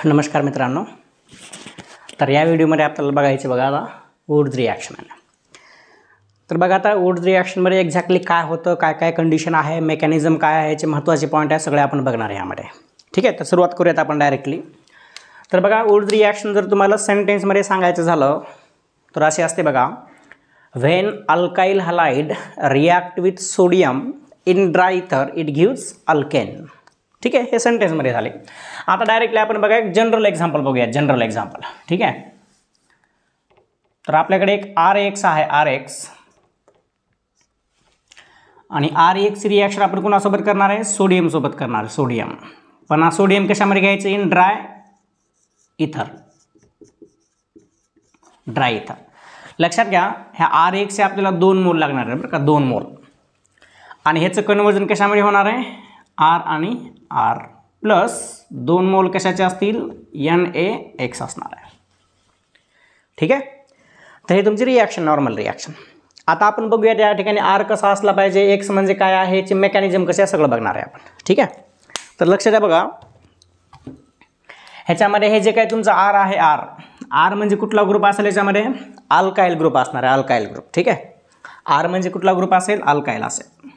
नमस्कार मित्रांनो. तर या व्हिडिओमध्ये आपल्याला बघायचे बघा आता वुड्स रिॲक्शन आहे. तर बघा आता वुड्स रिॲक्शनमध्ये एक्झॅक्टली काय होतं, काय काय कंडिशन आहे, मेकॅनिझम काय आहे, याचे महत्त्वाचे पॉईंट आहे सगळे आपण बघणार आहे यामध्ये. ठीक आहे, तर सुरुवात करूयात आपण डायरेक्टली. तर बघा वुड्स रिॲक्शन जर तुम्हाला सेंटेन्समध्ये सांगायचं झालं तर असे असते बघा. When alkyl halide react with sodium in dry इथर इट गिव्स अल्केन. ठीक आहे, हे सेंटेन्समध्ये झाले. आता डायरेक्टली आपण बघा एक जनरल एक्झाम्पल बघूया. जनरल एक्झाम्पल ठीक आहे. तर आपल्याकडे एक RX आहे, RX, आणि RX रिॲक्शन आपण कोणासोबत करणार आहे? सोडियम सोबत करणार आहे. सोडियम, पण हा सोडियम कशामध्ये घ्यायचं? इन ड्राय इथर. ड्राय इथर लक्षात घ्या. ह्या RX चे आपल्याला 2 मोल लागणार आहे बरं का, 2 मोल. आणि ह्याचं कन्वर्जन कशामध्ये होणार आहे? R आणि R प्लस 2 मोल कशाचे असतील? NaX असणार आहे. ठीक आहे, तर हे तुमची रिॲक्शन, नॉर्मल रिॲक्शन. आता आपण बघूया त्या ठिकाणी R कसा असला पाहिजे, X म्हणजे काय आहे, याची मेकॅनिझम कसे आहे सगळं बघणार आहे आपण. ठीक आहे, तर लक्ष द्या बघा. ह्याच्यामध्ये हे जे काय तुमचं R आहे, R म्हणजे कुठला ग्रुप असेल याच्यामध्ये? अल्काइल ग्रुप असणार आहे, अल्काइल ग्रुप. ठीक आहे, R म्हणजे कुठला ग्रुप असेल? अल्काइल असेल.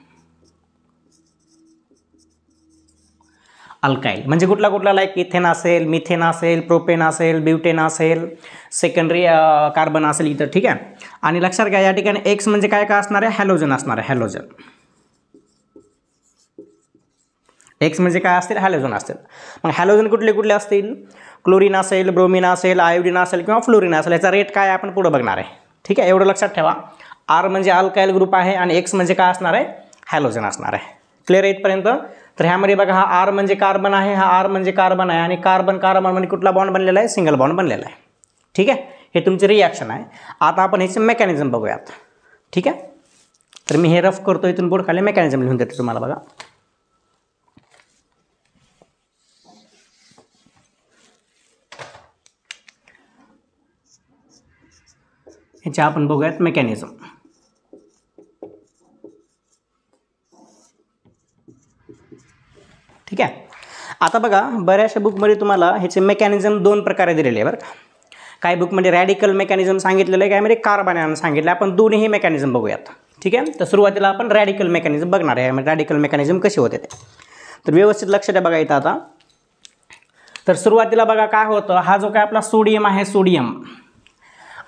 अल्काइल म्हणजे कुठला कुठला? लाईक इथेन असेल, मिथेन असेल, प्रोपेन असेल, ब्युटेन असेल, सेकंडरी कार्बन असेल इथं. ठीक आहे, आणि लक्षात घ्या या ठिकाणी X म्हणजे काय काय असणार आहे? हॅलोजन असणार आहे, हॅलोजन. X म्हणजे काय असतील? हॅलोजन असतील. मग हॅलोजन कुठले कुठले असतील? क्लोरीन असेल, ब्रोमिन असेल, आयोडीन असेल किंवा फ्लोरीन असेल. याचा रेट काय आपण पुढे बघणार आहे. ठीक आहे, एवढं लक्षात ठेवा. R म्हणजे अल्काइल ग्रुप आहे आणि X म्हणजे काय असणार आहे? हॅलोजन असणार आहे. क्लिअर आहे इथपर्यंत? तर ह्यामध्ये बघा हा R म्हणजे कार्बन आहे, हा R म्हणजे कार्बन आहे, आणि कार्बन कार्बन म्हणजे कुठला बॉन्ड बनलेला आहे? सिंगल बॉन्ड बनलेला आहे. ठीक आहे, हे तुमची रिॲक्शन आहे. आता आपण ह्याचे मेकॅनिझम बघूयात. ठीक आहे, तर मी हे रफ करतो, इथून पुढे खाली मेकॅनिझम लिहून देतो तुम्हाला बघा. ह्याचे आपण बघूयात मेकॅनिझम. ठीक आहे, आता बघा बऱ्याचशा बुकमध्ये तुम्हाला ह्याचे मेकॅनिझम 2 प्रकारे दिलेले आहे बरं का. काही बुकमध्ये रॅडिकल मेकॅनिझम सांगितलेलं आहे, काहीमध्ये कार्बन आयन सांगितलं. आपण दोन्ही मेकॅनिझम बघूयात. ठीक आहे, तर सुरुवातीला आपण रॅडिकल मेकॅनिझम बघणार आहे. रॅडिकल मेकॅनिझम कसे होते ते तर व्यवस्थित लक्ष द्या बघा इथं. आता तर सुरुवातीला बघा काय होतं. हा जो काय आपला सोडियम आहे, सोडियम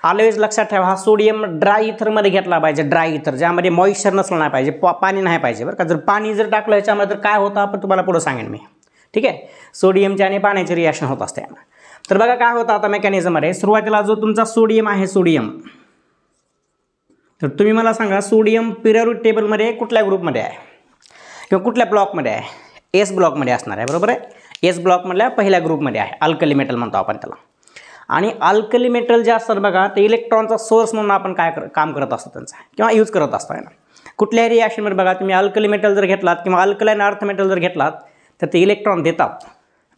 ऑलवेज लक्षात ठेवा, हा सोडियम ड्राय इथरमध्ये घेतला पाहिजे. ड्राय इथर ज्यामध्ये मॉइश्चर नसलं नाही पाहिजे, पाणी नाही पाहिजे बरं का. जर पाणी जर टाकलं ह्याच्यामध्ये तर काय होतं आपण तुम्हाला पुढे सांगेन मी. ठीक आहे, सोडियमचे आणि पाण्याचे रिॲक्शन होत असते. तर बघा काय होतं आता मेकॅनिझममध्ये. सुरुवातीला जो तुमचा सोडियम आहे, सोडियम, तर तुम्ही मला सांगा सोडियम पिरियोडिक टेबलमध्ये कुठल्या ग्रुपमध्ये आहे किंवा कुठल्या ब्लॉकमध्ये आहे? S ब्लॉकमध्ये असणार आहे, बरोबर आहे. S ब्लॉकमधल्या पहिल्या ग्रुपमध्ये आहे. अल्कली मेटल म्हणतो आपण त्याला. आणि अल्कली मेटल जे असतात बघा ते इलेक्ट्रॉनचा सोर्स म्हणून आपण काय काम करत असतो त्यांचा किंवा यूज करत असतो आहे ना. कुठल्याही रिॲक्शनमध्ये बघा तुम्ही अल्कली मेटल जर घेतलात किंवा अल्कलाइन अर्थ मेटल जर घेतलात तर ते इलेक्ट्रॉन देतात,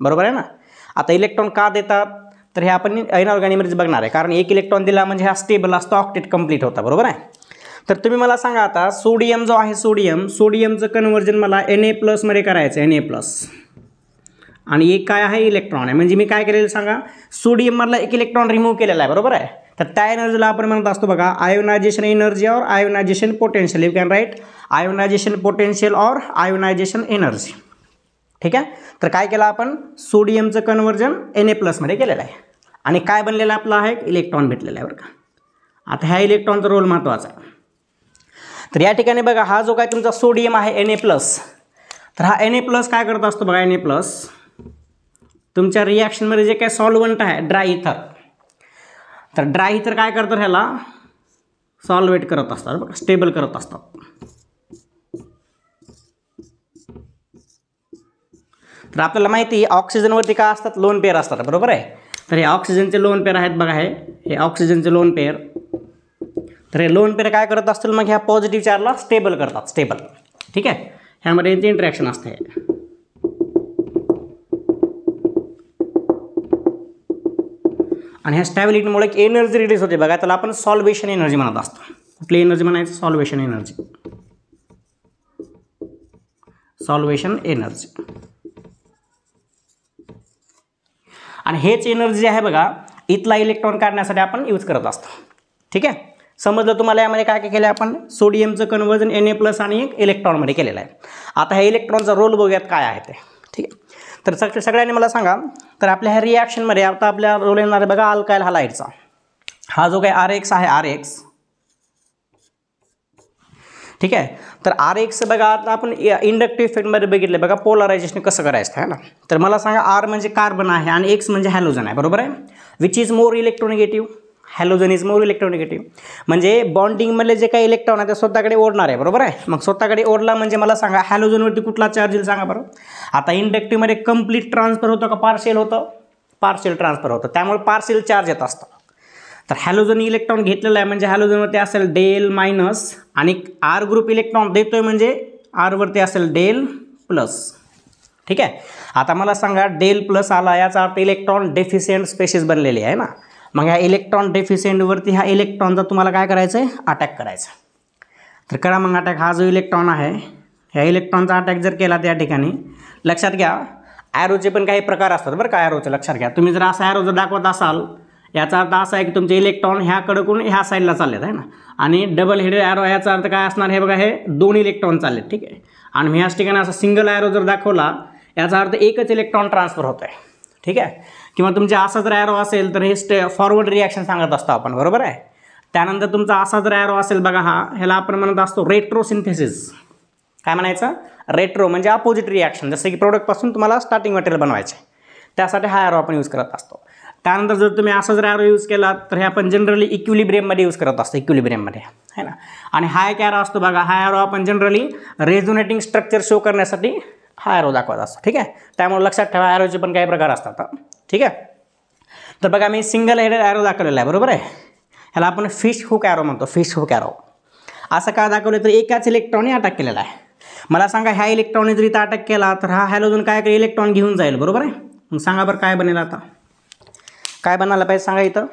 बरोबर आहे ना. आता इलेक्ट्रॉन का देतात तर हे आपण इनऑर्गॅनिकमध्ये बघणार आहे. कारण एक इलेक्ट्रॉन दिला म्हणजे हा स्टेबल असतो, ऑक्टेट कंप्लीट होता, बरोबर आहे. तर तुम्ही मला सांगा आता सोडियम जो आहे, सोडियमचं कन्वर्जन मला Na+ मध्ये करायचं आहे, Na+. आणि एक काय आहे? इलेक्ट्रॉन आहे. म्हणजे मी काय केलेलं सांगा, सोडियममधला एक इलेक्ट्रॉन रिमूव्ह केलेला आहे, बरोबर आहे. तर त्या एनर्जीला आपण म्हणत असतो बघा ionization energy or ionization potential. You can write ionization potential or ionization energy. ठीक आहे, तर काय केलं आपण? सोडियमचं कन्वर्जन Na+ मध्ये केलेलं आहे आणि काय बनलेलं आपलं आहे? इलेक्ट्रॉन भेटलेला आहे बरं का. आता ह्या इलेक्ट्रॉनचा रोल महत्त्वाचा आहे. तर या ठिकाणी बघा हा जो काय तुमचा सोडियम आहे Na+, तर हा Na+ काय करत असतो बघा. Na+ तुमच्या रिॲक्शनमध्ये जे काय सॉल्वंट आहे ड्राय इथर, तर ड्राय इथर काय करतात? ह्याला सॉल्वेट करत असतात बघा, स्टेबल करत असतात. तर आपल्याला माहिती आहे ऑक्सिजनवरती काय असतात? लोन पेअर असतात, बरोबर आहे. तर हे ऑक्सिजनचे लोन पेअर आहेत बघा, हे ऑक्सिजनचे लोन पेअर. तर हे लोन पेअर काय करत असतील? मग ह्या पॉझिटिव्ह चार्जला स्टेबल करतात, स्टेबल. ठीक आहे, ह्यामध्ये यांची इंटरॅक्शन असते. आणि ह्या स्टॅबिलिटीमुळे एक एनर्जी रिलीज होते बघा, त्याला आपण सॉल्वेशन एनर्जी म्हणत असतो. कुठली एनर्जी म्हणायचं? Solvation energy. Solvation energy. आणि हेच एनर्जी आहे बघा इथला इलेक्ट्रॉन काढण्यासाठी आपण यूज करत असतो. ठीक आहे, समजलं तुम्हाला. यामध्ये काय काय केलं आपण, सोडियमचं कन्वर्जन Na+ आणि एक इलेक्ट्रॉनमध्ये केलेलं आहे. आता ह्या इलेक्ट्रॉनचा रोल बघूयात काय आहे ते. ठीक आहे, तर सगळ्यांनी मला सांगा, तर आपल्या ह्या रिॲक्शनमध्ये आता आपल्या रोल येणार आहे बघा अल्काइल हलाइडचा. हा जो काही RX आहे RX, ठीक आहे, तर RX बघा आता आपण इंडक्टिव्ह इफेक्टमध्ये बघितलं बघा पोलरायझेशन कसं करायचं आहे ना. तर मला सांगा R म्हणजे कार्बन आहे आणि X म्हणजे हॅलोजन आहे, बरोबर आहे. Which is more electronegative, halogen is more electronegative. म्हणजे बॉन्डिंगमधले जे काही इलेक्ट्रॉन आहे ते स्वतःकडे ओढणार आहे, बरोबर आहे. मग स्वतःकडे ओढला म्हणजे मला सांगा हॅलोजनवरती कुठला चार्ज येईल सांगा बरं. आता इंडक्टिव्हमध्ये कंप्लीट ट्रान्सफर होतं का पार्शियल होतं, पार्शियल ट्रान्सफर होतं, त्यामुळे पार्शियल चार्ज येत असतं. तर हॅलोजन इलेक्ट्रॉन घेतलेला आहे म्हणजे हॅलोजनवरती असेल डेल मायनस आणि R ग्रुप इलेक्ट्रॉन देतोय म्हणजे R वरती असेल डेल प्लस. ठीक आहे, आता मला सांगा डेल प्लस आला याचा अर्थ इलेक्ट्रॉन डेफिशियंट स्पेसिस बनलेली आहे ना. मग ह्या इलेक्ट्रॉन डेफिशियंटवरती ह्या इलेक्ट्रॉनचा तुम्हाला काय करायचं आहे, अटॅक करायचं. तर करा मग अटॅक. हा जो इलेक्ट्रॉन आहे ह्या इलेक्ट्रॉनचा अटॅक जर केला त्या ठिकाणी, लक्षात घ्या ॲरोचे पण काही प्रकार असतात बरं का. ॲरोचं लक्षात घ्या, तुम्ही जर असा ॲरो जर दाखवत असाल याचा अर्थ असा आहे की तुमचे इलेक्ट्रॉन ह्याकडून ह्या साईडला चाललेत आहे ना. आणि डबल हेडेड ॲरो याचा अर्थ काय असणार, हे बघा हे 2 इलेक्ट्रॉन चाललेत. ठीक आहे, आणि ह्याच ठिकाणी असा सिंगल ॲरो जर दाखवला याचा अर्थ एकच इलेक्ट्रॉन ट्रान्सफर होत आहे. ठीक आहे, किंवा तुमच्या असा जर ॲरो असेल तर हे फॉरवर्ड रिॲक्शन सांगत असतो आपण, बरोबर आहे. त्यानंतर तुमचा असा जर ॲरो असेल बघा ह्याला आपण म्हणत असतो रेट्रोसिंथेसिस. काय म्हणायचं, रेट्रो म्हणजे अपोजिट रिॲक्शन. जसं की प्रोडक्टपासून तुम्हाला स्टार्टिंग मटेरियल बनवायचे, त्यासाठी हा ॲरो आपण यूज करत असतो. त्यानंतर जर तुम्ही असा जर ॲरो यूज केला तर हे आपण जनरली इक्विलिब्रियममध्ये यूज करत असतो, इक्विलिब्रियममध्ये आहे ना. आणि हा एक ॲरो असतो बघा, हा ॲरो आपण जनरली रेझोनेटिंग स्ट्रक्चर शो करण्यासाठी हा ॲरो दाखवत असतो. ठीक आहे, त्यामुळे लक्षात ठेवा ॲरोचे पण काही प्रकार असतात. ठीक आहे, तर बघा मी सिंगल हेडेड ॲरो दाखवलेला आहे, बरोबर आहे. ह्याला आपण फिश हुक ॲरो म्हणतो, फिश हुक ॲरो. असं का दाखवलं तर एकाच इलेक्ट्रॉनने अटॅक केलेला आहे. मला सांगा ह्या इलेक्ट्रॉनने जर इथं अटॅक केला तर हा हॅलोजन काय करेल, इलेक्ट्रॉन घेऊन जाईल, बरोबर आहे. मग सांगा बरं काय बनेल, आता काय बनायला पाहिजे सांगा इथं,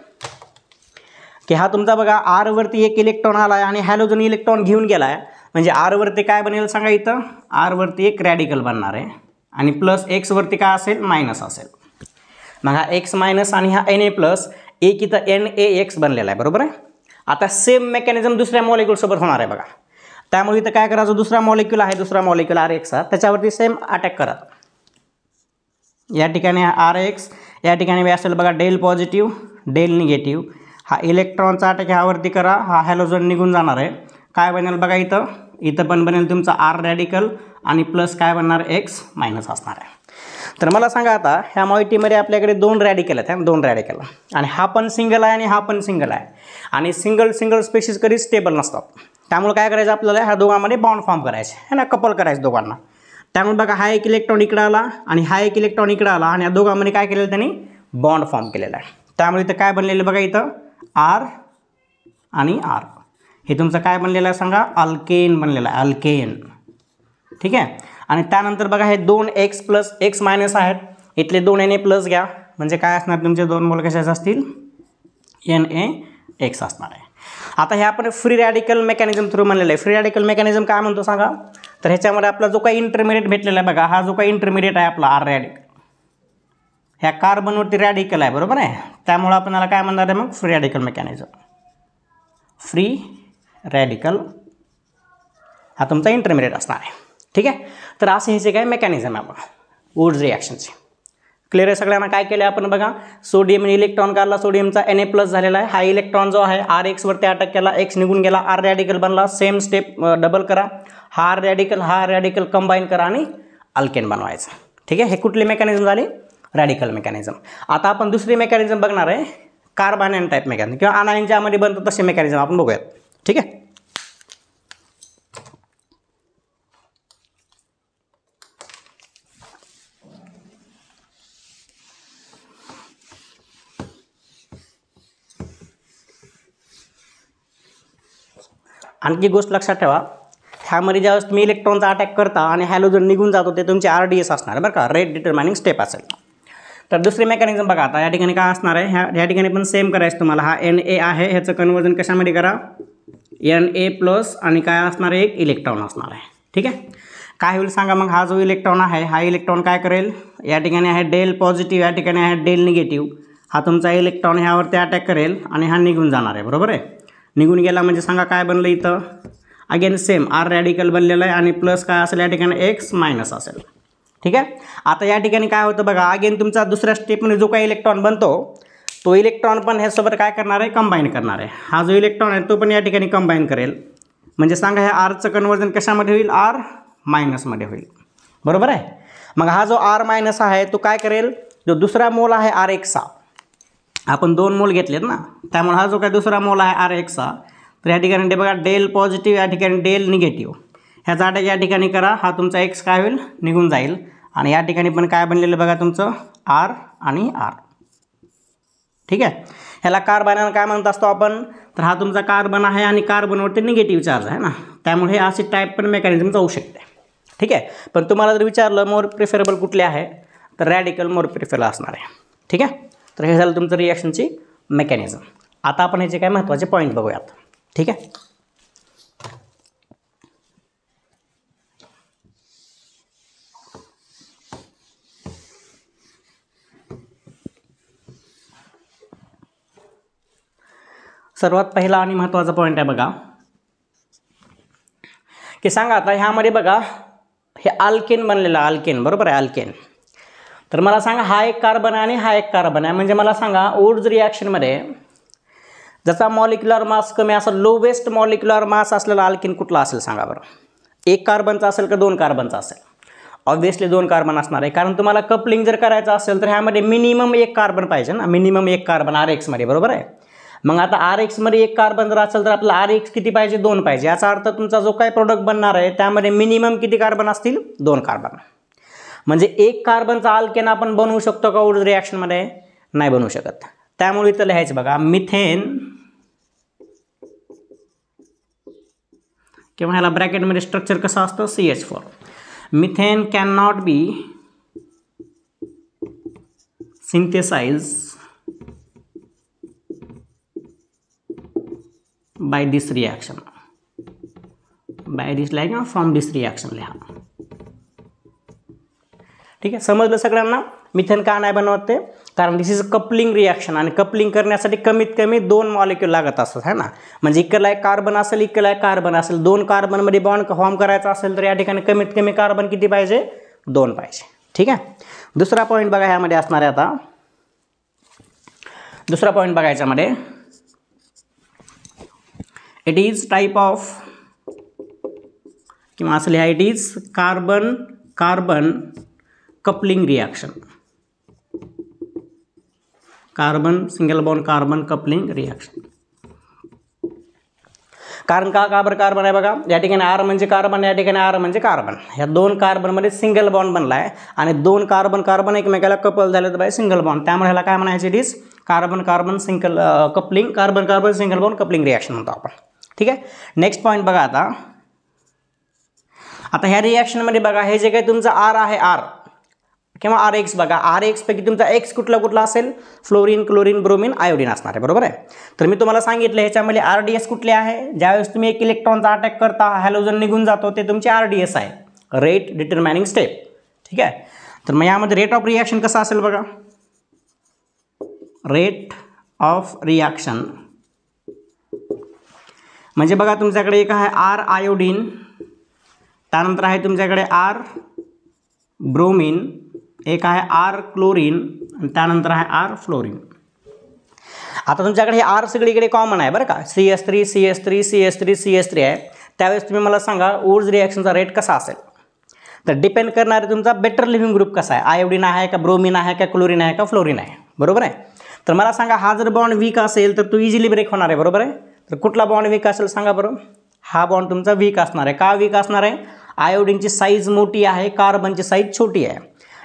की हा तुमचा बघा R वरती एक इलेक्ट्रॉन आला आहे आणि हॅलोजन इलेक्ट्रॉन घेऊन गेला आहे, म्हणजे R वरती काय बनेल सांगा इथं, R वरती एक रॅडिकल बनणार आहे आणि प्लस X वरती काय असेल, मायनस असेल. मग हा X मायनस आणि हा Na+, एक इथं NaX बनलेला आहे, बरोबर आहे. आता सेम मेकॅनिझम दुसऱ्या मॉलिक्यूलसोबत होणार आहे बघा. त्यामुळे इथं काय करायचं, दुसरा मॉलिक्यूल आहे, दुसरा मॉलिक्यूल RX त्याच्यावरती सेम अटॅक करा. या ठिकाणी RX, या ठिकाणी असेल बघा डेल पॉझिटिव्ह डेल निगेटिव्ह. हा इलेक्ट्रॉनचा अटॅक ह्यावरती करा, हा हॅलोजन निघून जाणार आहे. काय बनेल बघा इथं पण बनेल तुमचा R रॅडिकल आणि प्लस काय बनणार X मायनस असणार आहे. तर मला सांगा आता ह्या मॉइटीमध्ये आपल्याकडे 2 रॅडिकल आहेत, 2 रॅडिकल, आणि हा पण सिंगल आहे आणि हा पण सिंगल आहे. आणि सिंगल स्पेसिस कधी स्टेबल नसतात. त्यामुळे काय करायचं आपल्याला, ह्या दोघांमध्ये बॉन्ड फॉर्म करायचे आहे ना, कपल करायचं दोघांना. त्यामुळे बघा हा एक इलेक्ट्रॉन इकडे आला आणि हा एक इलेक्ट्रॉन इकडे आला आणि या दोघांमध्ये काय केलेलं त्यांनी, बॉन्ड फॉर्म केलेला आहे. त्यामुळे इथं काय बनलेलं बघा, इथं R आणि R हे तुमचं काय बनलेलं आहे सांगा, अल्केन बनलेलं आहे, अल्केन. ठीक आहे, आणि त्यानंतर बघा हे 2 X प्लस X मायनस आहेत, इथले 2 Na+ घ्या, म्हणजे काय असणार तुमचे 2 मोल कशाचे असतील, NaX असणार आहे. आता हे आपण फ्री रॅडिकल मेकॅनिझम थ्रू म्हणलेलं आहे. फ्री रॅडिकल मेकॅनिझम काय म्हणतो सांगा, तर ह्याच्यामध्ये आपला जो काही इंटरमिडिएट भेटलेला आहे बघा, हा जो काही इंटरमिडिएट आहे आपला R रॅडिकल, ह्या कार्बनवरती रॅडिकल आहे, बरोबर आहे. त्यामुळे आपण याला काय म्हणणार आहे मग, free radical mechanism. Free radical हा तुमचा इंटरमिडिएट असणार आहे. ठीक आहे, तर असे ह्याचे काय मेकॅनिझम आहे बघा वुड्स रिॲक्शनचे. क्लिअर आहे सगळ्यांना. काय केलं आपण बघा, सोडियम इलेक्ट्रॉन काढला, सोडियमचा Na+ झालेला आहे. हा इलेक्ट्रॉन जो आहे RX वरती अटॅक केला, X निघून गेला, R रॅडिकल बनला. सेम स्टेप डबल करा, हा रॅडिकल कंबाईन करा आणि अल्केन बनवायचं. ठीक आहे, हे कुठली मेकॅनिझम झाली, रॅडिकल मेकॅनिझम. आता आपण दुसरी मेकॅनिझम बघणार आहे, कार्बोनायन टाईप मेकॅनिझम किंवा अनायन ज्यामध्ये बनतं तसे मेकॅनिझम आपण बघूयात. ठीक आहे, आणखी गोष्ट लक्षात ठेवा, ह्यामध्ये ज्यावेळेस तुम्ही इलेक्ट्रॉनचा अटॅक करता आणि हॅलोजन निघून जातो ते तुमचे RDS असणार बरं का, रेट डिटर्माइनिंग स्टेप असेल. तर दुसरी मेकॅनिझम बघा, आता या ठिकाणी काय असणार आहे, ह्या ठिकाणी पण सेम करायचं तुम्हाला. हा Na आहे, ह्याचं कन्वर्जन कशामध्ये करा, Na+ आणि काय असणार आहे, एक इलेक्ट्रॉन असणार आहे. ठीक आहे, काय होईल सांगा मग. हा जो इलेक्ट्रॉन आहे हा इलेक्ट्रॉन काय करेल, या ठिकाणी आहे डेल पॉझिटिव्ह, या ठिकाणी आहे डेल निगेटिव्ह. हा तुमचा इलेक्ट्रॉन ह्यावरती अटॅक करेल आणि हा निघून जाणार आहे. बरोबर आहे. निघून गेला म्हणजे सांगा काय बनलं इथं. अगेन सेम आर रॅडिकल बनलेलं आहे आणि प्लस काय असेल या ठिकाणी एक्स मायनस असेल. ठीक आहे. आता या ठिकाणी काय होतं बघा, अगेन तुमचा दुसऱ्या स्टेपमध्ये जो काही इलेक्ट्रॉन बनतो तो इलेक्ट्रॉन पण ह्यासोबत काय करणार आहे, कंबाईन करणार आहे. हा जो इलेक्ट्रॉन आहे तो पण या ठिकाणी कंबाईन करेल. म्हणजे सांगा ह्या आरचं कन्वर्जन कशामध्ये होईल, आर मायनसमध्ये होईल. बरोबर आहे. मग हा जो आर मायनस आहे तो काय करेल, जो दुसरा मोल आहे आर एक्सचा, आपण 2 मोल घेतलेत ना, त्यामुळे हा जो काय दुसरा मोल आहे आर एक्सचा, तर या ठिकाणी बघा डेल पॉझिटिव्ह, या ठिकाणी डेल निगेटिव्ह. ह्याचा अटॅक या ठिकाणी करा, हा तुमचा एक्स काय होईल, निघून जाईल. आणि या ठिकाणी पण काय बनलेलं बघा तुमचं आर आणि आर. ठीक आहे. ह्याला कार्बन काय म्हणत असतो आपण, तर हा तुमचा कार्बन आहे आणि कार्बनवरती निगेटिव्ह चार्ज आहे ना, त्यामुळे हे अशी टाईप पण मेकॅनिझम जाऊ शकते. ठीक आहे. पण तुम्हाला जर विचारलं मोर प्रिफरेबल कुठले आहे, तर रॅडिकल मोर प्रिफरेबल असणार आहे. ठीक आहे. तर हे झालं तुमचं रिॲक्शनची मेकॅनिझम. आता आपण ह्याचे काय महत्त्वाचे पॉईंट बघूयात. ठीक आहे. सर्वात पहिला आणि महत्त्वाचा पॉईंट आहे बघा, की सांगा आता ह्यामध्ये बघा हे अल्केन बनलेलं अल्केन. बरोबर आहे, अल्केन. तर मला सांगा हा एक कार्बन आहे आणि हा एक कार्बन आहे. म्हणजे मला सांगा वुड्स रिॲक्शनमध्ये ज्याचा मॉलिक्युलर मास कमी असेल, लोवेस्ट मॉलिक्युलर मास असलेला अल्केन कुठला असेल सांगा बरं. 1 कार्बनचा असेल का 2 कार्बनचा असेल. ऑब्व्हियसली 2 कार्बन असणार आहे, कारण तुम्हाला कपलिंग जर करायचं असेल तर ह्यामध्ये मिनिमम 1 कार्बन पाहिजे ना, मिनिमम 1 कार्बन आर एक्समध्ये. बरोबर आहे. मग आता आर एक्समध्ये 1 कार्बन जर असेल तर आपला आर एक्स किती पाहिजे, 2 पाहिजे. याचा अर्थ तुमचा जो काही प्रोडक्ट बनणार आहे त्यामध्ये मिनिमम किती कार्बन असतील, 2 कार्बन. म्हणजे 1 कार्बनचा अल्केन आपण बनवू शकतो का वुड्स रिॲक्शनमध्ये, नाही बनवू शकत. त्यामुळे इथं लिहायचं बघा मिथेन, किंवा ह्याला ब्रॅकेटमध्ये स्ट्रक्चर कसं असतं, CH4. Methane can not be synthesize by this reaction, by this like from this reaction लिहा. ठीक आहे. समजलं सगळ्यांना. मिथेन का नाही बनवत ते, कारण दिस इज कपलिंग रिॲक्शन आणि कपलिंग करण्यासाठी कमीत कमी 2 मॉलिक्यूल लागत असतात है ना. म्हणजे इकडला एक कार्बन असेल, इकडला एक कार्बन असेल, 2 कार्बनमध्ये बॉन्ड फॉर्म करायचा असेल तर या ठिकाणी कमीत कमी कार्बन किती पाहिजे, 2 पाहिजे. ठीक आहे. दुसरा पॉईंट बघा ह्यामध्ये असणार आहे. आता दुसरा पॉईंट बघा याच्यामध्ये, इट इज टाइप ऑफ, किंवा असं लिहा, it is carbon carbon coupling reaction. Carbon single bond carbon coupling reaction. कारण का बरं कार्बन आहे बघा, या ठिकाणी आर म्हणजे कार्बन, या ठिकाणी आर म्हणजे कार्बन. ह्या 2 कार्बनमध्ये सिंगल बॉन्ड बनला आहे आणि 2 कार्बन कार्बन एकमेकाला कपल झाले तर बाय सिंगल बॉन्ड. त्यामुळे ह्याला काय म्हणायचे, it is carbon carbon single coupling, carbon carbon single bond coupling reaction म्हणतो आपण. ठीक आहे. नेक्स्ट पॉईंट बघा. आता ह्या रिॲक्शनमध्ये बघा हे जे काही तुमचं आर आहे, आर किंवा आर एक्स बघा, आर एक्स पैकी तुमचा एक्स कुठला असेल, फ्लोरीन क्लोरीन ब्रोमीन आयोडीन असणार आहे. बरोबर आहे. तर मी तुम्हाला सांगितलं ह्याच्यामध्ये RDS कुठले आहे, ज्यावेळेस तुम्ही एक इलेक्ट्रॉनचा अटॅक करता हॅलोजन निघून जातो ते तुमचे RDS आहे, रेट डिटरमाइनिंग स्टेप. ठीक आहे. तर मग यामध्ये रेट ऑफ रिॲक्शन कसा असेल बघा, रेट ऑफ रिॲक्शन म्हणजे बघा तुमच्याकडे एक आहे आर आयोडीन, त्यानंतर आहे तुमच्याकडे आर ब्रोमीन, एक आहे आर क्लोरीन आणि त्यानंतर आहे आर फ्लोरीन. आता तुमच्याकडे हे आर सगळीकडे कॉमन आहे बरं का, CH3 CH3 CH3 CH3 आहे. त्यावेळेस तुम्ही मला सांगा वुड्स रिॲक्शनचा रेट कसा असेल. तर डिपेंड करणार आहे तुमचा बेटर लिव्हिंग ग्रुप कसा आहे, आयोडीन आहे का, ब्रोमीन आहे का, क्लोरीन आहे का, फ्लोरीन आहे. बरोबर आहे. तर मला सांगा हा जर बॉन्ड वीक असेल तर तो इझिली ब्रेक होणार आहे. बरोबर आहे. तर कुठला बॉन्ड वीक असेल सांगा बरं. हा बॉन्ड तुमचा वीक असणार आहे. का वीक असणार आहे, आयोडीनची साईज मोठी आहे, कार्बनची साईज छोटी आहे.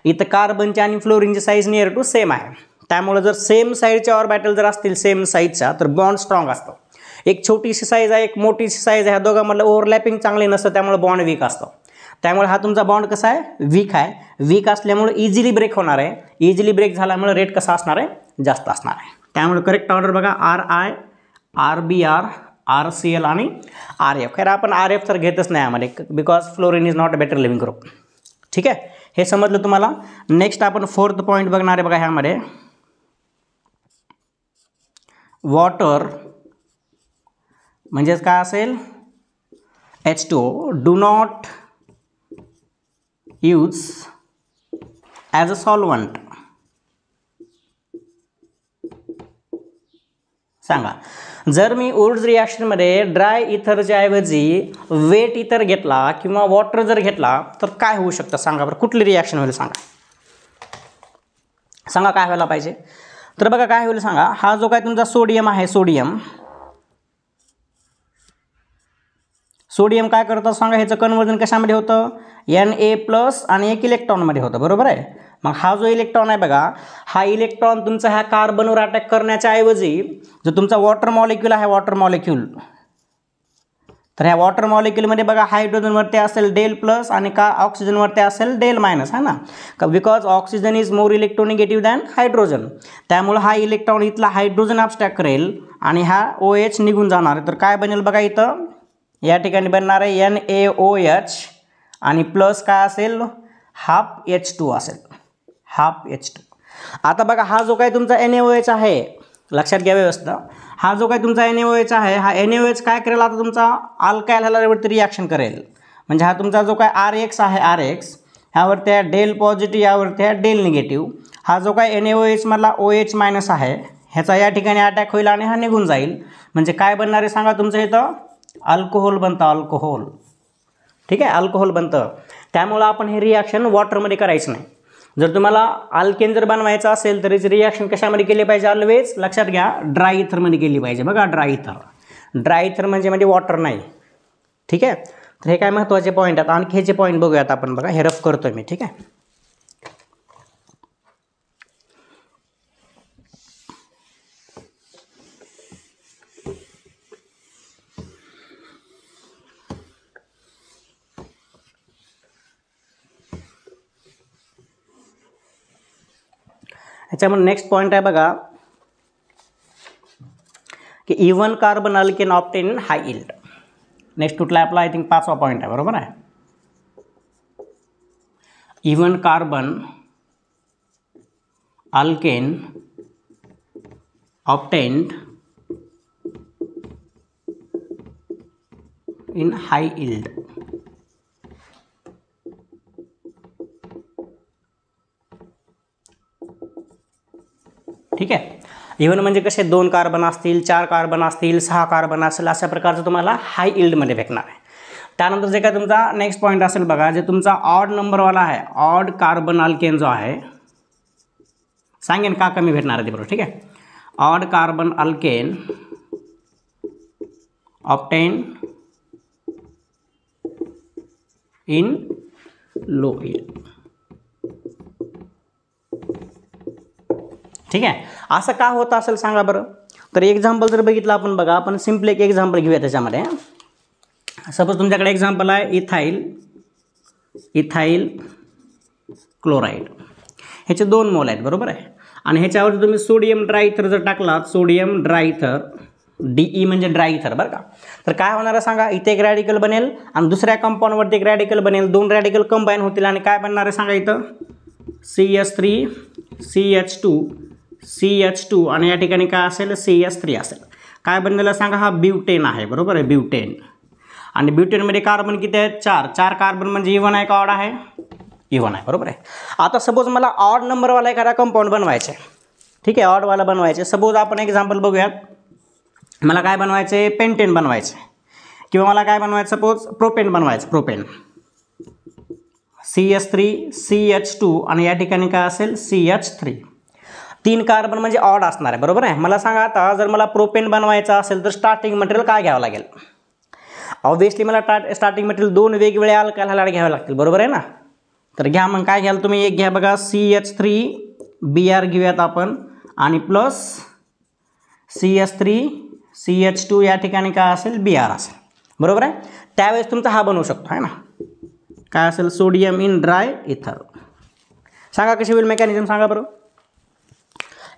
इथं कार्बनची आणि फ्लोरीनची साईज नियर टू सेम आहे. त्यामुळे जर सेम साईजच्या ऑर्बिटल जर असतील सेम साईजच्या तर बॉन्ड स्ट्रॉंग असतो. एक छोटीशी साईज आहे, एक मोठीशी साईज आहे, ह्या दोघांमधलं ओव्हरलॅपिंग चांगली नसतं, त्यामुळे बॉन्ड वीक असतो. त्यामुळे हा तुमचा बॉन्ड कसा आहे, वीक आहे. वीक असल्यामुळे इझिली ब्रेक होणार आहे. इझिली ब्रेक झाल्यामुळे रेट कसा असणार आहे, जास्त असणार आहे. त्यामुळे करेक्ट ऑर्डर बघा RI RBr RCl आणि RF. खैर आपण RF तर घेतच नाही यामध्ये, because fluorine is not a better living group. ठीक आहे, हे समजलं तुम्हाला. नेक्स्ट आपण 4th पॉईंट बघणार आहे बघा ह्यामध्ये. वॉटर म्हणजेच काय असेल, H2O do not use as a solvent. सांगा, जर मी ओल्ड रिॲक्शनमध्ये ड्राय इथरच्या ऐवजी वेट इथर घेतला किंवा वॉटर जर घेतला तर काय होऊ शकतं सांगा बरं, कुठली रिॲक्शन होईल सांगा. सांगा काय व्हायला पाहिजे. तर बघा काय होईल सांगा, हा जो काय तुमचा सोडियम आहे, सोडियम काय करतं सांगा, ह्याचं कन्वर्जन कशामध्ये होतं, Na+ आणि एक इलेक्ट्रॉनमध्ये होतं. बरोबर आहे. मग हा जो इलेक्ट्रॉन आहे बघा, हा इलेक्ट्रॉन तुमचा ह्या कार्बनवर अटॅक करण्याच्या ऐवजी जो तुमचा वॉटर मॉलिक्यूल आहे, वॉटर मॉलिक्यूल, तर ह्या वॉटर मॉलिक्यूलमध्ये बघा हायड्रोजनवरती असेल Del+ आणि ऑक्सिजनवरती असेल Del-, है ना, because oxygen is more electronegative than hydrogen. त्यामुळे हा इलेक्ट्रॉन इथला हायड्रोजन अबस्ट्रॅक्ट करेल आणि हा OH निघून जाणार. तर काय बनेल बघा, इथं या ठिकाणी बनणार आहे NaOH आणि प्लस काय असेल, हाफ H2 असेल, हाफ H2. आता बघा हा जो काय तुमचा NaOH आहे, लक्षात घ्या व्यवस्थित, हा जो काय तुमचा NaOH आहे, हा NaOH काय करेल, आता तुमचा अल्कायल हॅलावरती रिॲक्शन करेल. म्हणजे हा तुमचा जो काय RX आहे, RX ह्यावरती आहे Del+, यावरती आहे Del-. हा जो काय NaOH मधला OH- आहे, ह्याचा या ठिकाणी अटॅक होईल आणि हा निघून जाईल. म्हणजे काय बनणार आहे सांगा, तुमचं इथं अल्कोहोल बनतं, अल्कोहोल. ठीक आहे, अल्कोहोल बनतं. त्यामुळं आपण हे रिॲक्शन वॉटरमध्ये करायचं नाही. जर तुम्हाला अल्केन जर बनवायचं असेल तर याची रिॲक्शन कशामध्ये केली पाहिजे, ऑलवेज लक्षात घ्या, ड्राय इथरमध्ये केली पाहिजे. बघा ड्राय इथर म्हणजे वॉटर नाही. ठीक आहे, तर हे काय महत्त्वाचे पॉईंट आहेत. आणखी ह्याचे पॉईंट बघूयात आपण. बघा हे रफ करतोय मी. ठीक आहे, ह्याच्यामध्ये नेक्स्ट पॉईंट आहे बघा की इव्हन कार्बन अल्केन ऑब्टेन हाय यील्ड. नेक्स्ट कुठला आपला, आय थिंक 5वा पॉईंट आहे. बरोबर आहे. Even carbon alkane obtained in high yield. ठीक आहे, इव्हन म्हणजे कसे 2 कार्बन असतील, 4 कार्बन असतील, 6 कार्बन असेल, अशा प्रकारचं तुम्हाला हाय यील्डमध्ये भेटणार आहे. त्यानंतर जे काय तुमचा नेक्स्ट पॉईंट असेल बघा, जे तुमचा ऑड नंबरवाला आहे, ऑड कार्बन अल्केन जो आहे, सांगेन का कमी भेटणार आहे ते बरोबर. ठीक आहे, odd carbon alkane obtain in low yield. ठीक आहे, असं का होतं असेल सांगा बरं. तर एक्झाम्पल जर बघितलं आपण, बघा आपण सिम्पल एक एक्झाम्पल घेऊया त्याच्यामध्ये. सपोज तुमच्याकडे एक्झाम्पल आहे इथाइल क्लोराईड. ह्याचे 2 मोल आहेत. बरोबर आहे. आणि ह्याच्यावर तुम्ही सोडियम ड्रायइथर जर टाकलात, सोडियम ड्रायइथर, DE म्हणजे ड्रायइथर बरं का, तर काय होणार आहे सांगा, इथे एक रॅडिकल बनेल आणि दुसऱ्या कंपाऊंडवरती एक रॅडिकल बनेल. 2 रॅडिकल कंबाईन होतील आणि काय बनणार आहे सांगा, इथं CH3 CH2 आणि या ठिकाणी काय असेल, CH3 असेल. काय बनलेलं सांगा, हा ब्युटेन आहे. बरोबर आहे, ब्युटेन. आणि ब्युटेनमध्ये कार्बन किती आहेत, 4 कार्बन म्हणजे इव्हन आहे का ऑड आहे, इव्हन आहे. बरोबर आहे. आता सपोज मला ऑड नंबरवाला एखादा कंपाऊंड बनवायचे. ठीक आहे, ऑडवाला बनवायचे. सपोज आपण एक्झाम्पल बघूयात. मला काय बनवायचे, पेंटेन बनवायचे, किंवा मला काय बनवायचं, सपोज प्रोपेन बनवायचं, प्रोपेन. CH3 CH2 आणि या ठिकाणी काय असेल, CH3. 3 कार्बन म्हणजे ऑड असणार आहे. बरोबर आहे. मला सांगा आता, जर मला प्रोपेन बनवायचं असेल तर स्टार्टिंग मटेरियल काय घ्यावं लागेल. ऑब्व्हियसली मला स्टार्टिंग मटेरियल 2 वेगवेगळे अल्कायल हॅलाइड घ्यावे लागतील. बरोबर आहे ना. तर घ्या, मग काय घ्याल तुम्ही, एक घ्या बघा CH3Br घेऊयात आपण, आणि प्लस CH3 CH2 या ठिकाणी काय असेल, Br असेल. बरोबर आहे. त्यावेळेस तुमचा हा बनवू शकतो आहे ना, काय असेल, सोडियम इन ड्राय इथर. सांगा कशी होईल मेकॅनिझम सांगा बरं.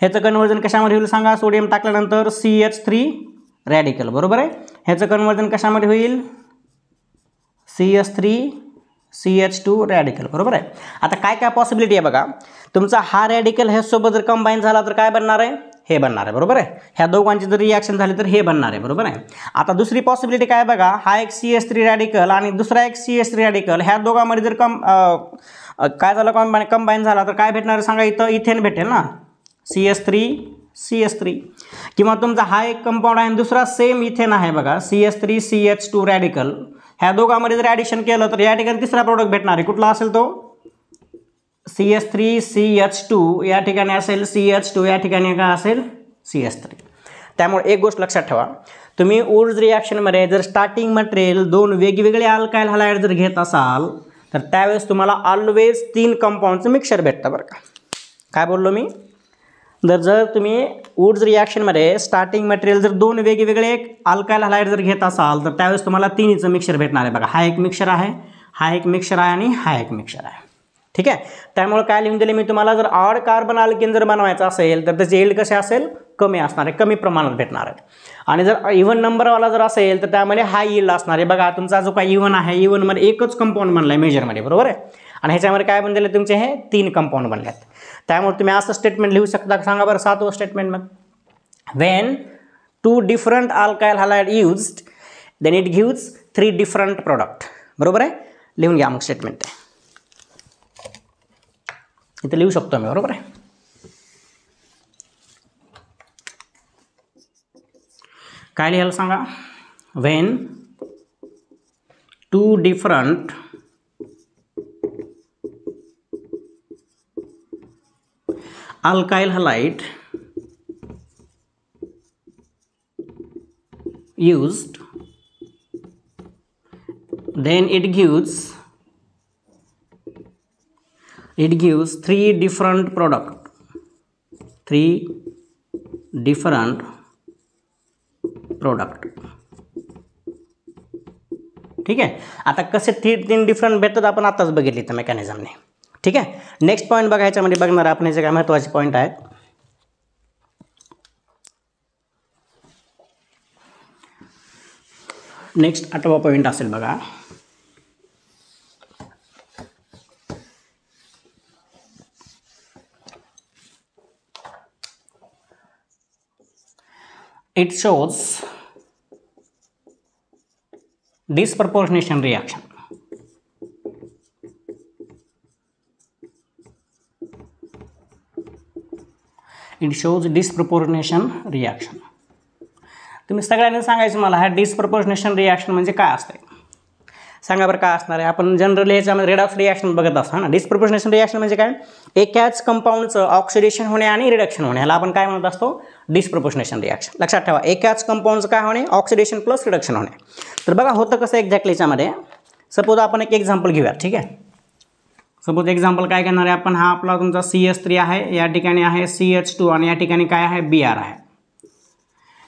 ह्याचं कन्वर्जन कशामध्ये होईल सांगा, सोडियम टाकल्यानंतर CH3 रॅडिकल. बरोबर आहे. ह्याचं कन्वर्जन कशामध्ये होईल, CH3CH2 रॅडिकल, बरोबर आहे. आता काय काय पॉसिबिलिटी आहे बघा, तुमचा हा रॅडिकल ह्यासोबत जर कंबाईन झाला तर काय बनणार आहे, हे बनणार आहे, बरोबर आहे. ह्या दोघांची जर रिॲक्शन झाली तर हे बनणार आहे, बरोबर आहे. आता दुसरी पॉसिबिलिटी काय बघा, हा एक CH3 रॅडिकल आणि दुसरा एक CH3 रॅडिकल, ह्या दोघांमध्ये जर काय झालं कंबाईन झाला तर काय भेटणार सांगा, इथं इथेन भेटेल ना, CH3CH3. किंवा तुमचा हा एक कंपाऊंड आहे आणि दुसरा सेम इथेन आहे बघा, CH3CH2 रॅडिकल, ह्या दोघांमध्ये जर ॲडिशन केलं तर या ठिकाणी तिसरा प्रोडक्ट भेटणार आहे. कुठला असेल तो, CH3CH2 या ठिकाणी असेल CH2, या ठिकाणी काय असेल CH3. त्यामुळे एक गोष्ट लक्षात ठेवा, तुम्ही वुड्स रिॲक्शनमध्ये जर स्टार्टिंग मटेरियल दोन वेगवेगळे अल्काइल हलाइड जर घेत असाल तर त्यावेळेस तुम्हाला ऑलवेज 3 कंपाऊंडचं मिक्सचर भेटतं बरं का. काय बोललो मी, जर तुम्ही वुड्स रिॲक्शनमध्ये स्टार्टिंग मटेरियल जर दोन वेगवेगळे अल्काइल हलाइड जर घेत असाल तर त्यावेळेस तुम्हाला तिन्हीचं मिक्सचर भेटणार आहे बघा. हा एक मिक्सचर आहे, हा एक मिक्सचर आहे आणि हा एक मिक्सचर आहे, ठीक आहे. त्यामुळे काय लिहून दिले मी तुम्हाला, जर ऑड कार्बन अल्केन जर बनवायचं असेल तर त्याचे यील्ड कसे असेल, कमी असणार आहे, कमी प्रमाणात भेटणार आहे. आणि जर इव्हन नंबरवाला जर असेल तर त्यामध्ये हाय यील्ड असणार आहे. बघा तुमचा जो काही इव्हन आहे, इव्हनमध्ये एकच कंपाऊंड बनला आहे मेजरमध्ये, बरोबर आहे. आणि ह्याच्यामध्ये काय बनलेले तुमचे हे 3 कंपाऊंड बनले आहेत. त्यामुळे तुम्ही असं स्टेटमेंट लिहू शकता, सांगा बरं 7वं स्टेटमेंट मग, when 2 different alkyl halide used then it gives 3 different product, बरोबर आहे. लिहून घ्या मग स्टेटमेंट, इथे लिहू शकतो मी, बरोबर आहे. काय लिहायला सांगा, when 2 different alkyl halide used then it gives 3 different product, 3 different product, ठीक आहे. आता कसे 3 डिफरंट भेटतात आपण आताच बघितले तर मेकॅनिझमने, ठीक आहे. नेक्स्ट पॉईंट बघा, ह्याच्यामध्ये बघणार आपण जे काय महत्त्वाचे पॉईंट आहेत. नेक्स्ट 8वा पॉईंट असेल बघा, it shows disproportionation reaction. It shows disproportionation reaction. तुम्ही सगळ्यांनी सांगायचं मला, हा डिस्प्रपोर्शनेशन रिॲक्शन म्हणजे काय असते, सांगा बरं काय असणार आहे. आपण जनरली ह्याच्यामध्ये रेडॉक्स रिॲक्शन बघत असतो ना. डिस्प्रपोर्शनेशन रिॲक्शन म्हणजे काय, एकाच कंपाऊंडचं ऑक्सिडेशन होणे आणि रिडक्शन होणे, ह्याला आपण काय म्हणत असतो, डिस्प्रपोर्शनेशन रिॲक्शन. लक्षात ठेवा, एकाच कंपाऊंडचं काय होणे, ऑक्सिडेशन प्लस रिडक्शन होणे. तर बघा होतं कसं एक्झॅक्टली याच्यामध्ये. सपोज आपण एक एक्झाम्पल घेऊया, ठीक आहे. सपोज एक्झाम्पल काय घेणार आहे आपण, हा आपला तुमचा CH3 आहे, या ठिकाणी आहे CH2 आणि या ठिकाणी काय आहे Br आहे.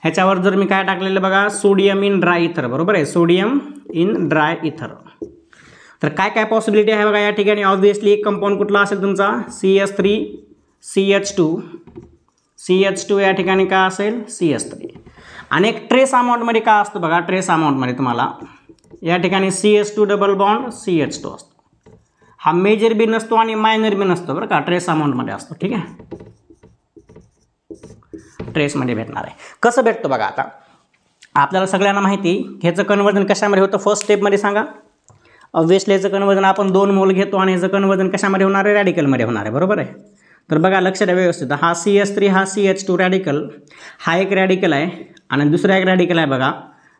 ह्याच्यावर जर मी काय टाकलेलं बघा, सोडियम इन ड्राय इथर, बरोबर आहे, सोडियम इन ड्राय इथर. तर काय काय पॉसिबिलिटी आहे बघा या ठिकाणी. ऑब्व्हियसली एक कंपाऊंड कुठला असेल तुमचा CH3 CH2, CH2 या ठिकाणी काय असेल CH3. आणि एक ट्रेस अमाऊंटमध्ये काय असतं बघा, ट्रेस अमाऊंटमध्ये तुम्हाला या ठिकाणी CH2 डबल बॉन्ड CH2 असतो. हा मेजर बी नसतो आणि मायनर बी नसतो बरं का, ट्रेस अमाऊंटमध्ये असतो, ठीक आहे. ट्रेसमध्ये भेटणार आहे. कसं भेटतो बघा, आता आपल्याला सगळ्यांना माहिती, ह्याचं कन्वर्जन कशामध्ये होतं फर्स्ट स्टेपमध्ये सांगा. ऑब्व्हियसली ह्याचं कन्वर्जन आपण 2 मोल घेतो आणि ह्याचं कन्वर्जन कशामध्ये होणार आहे, रॅडिकलमध्ये होणार आहे, बरोबर आहे. तर बघा लक्ष द्या व्यवस्थित, हा CH3 हा CH2 रॅडिकल, हा एक रॅडिकल आहे आणि दुसरा एक रॅडिकल आहे बघा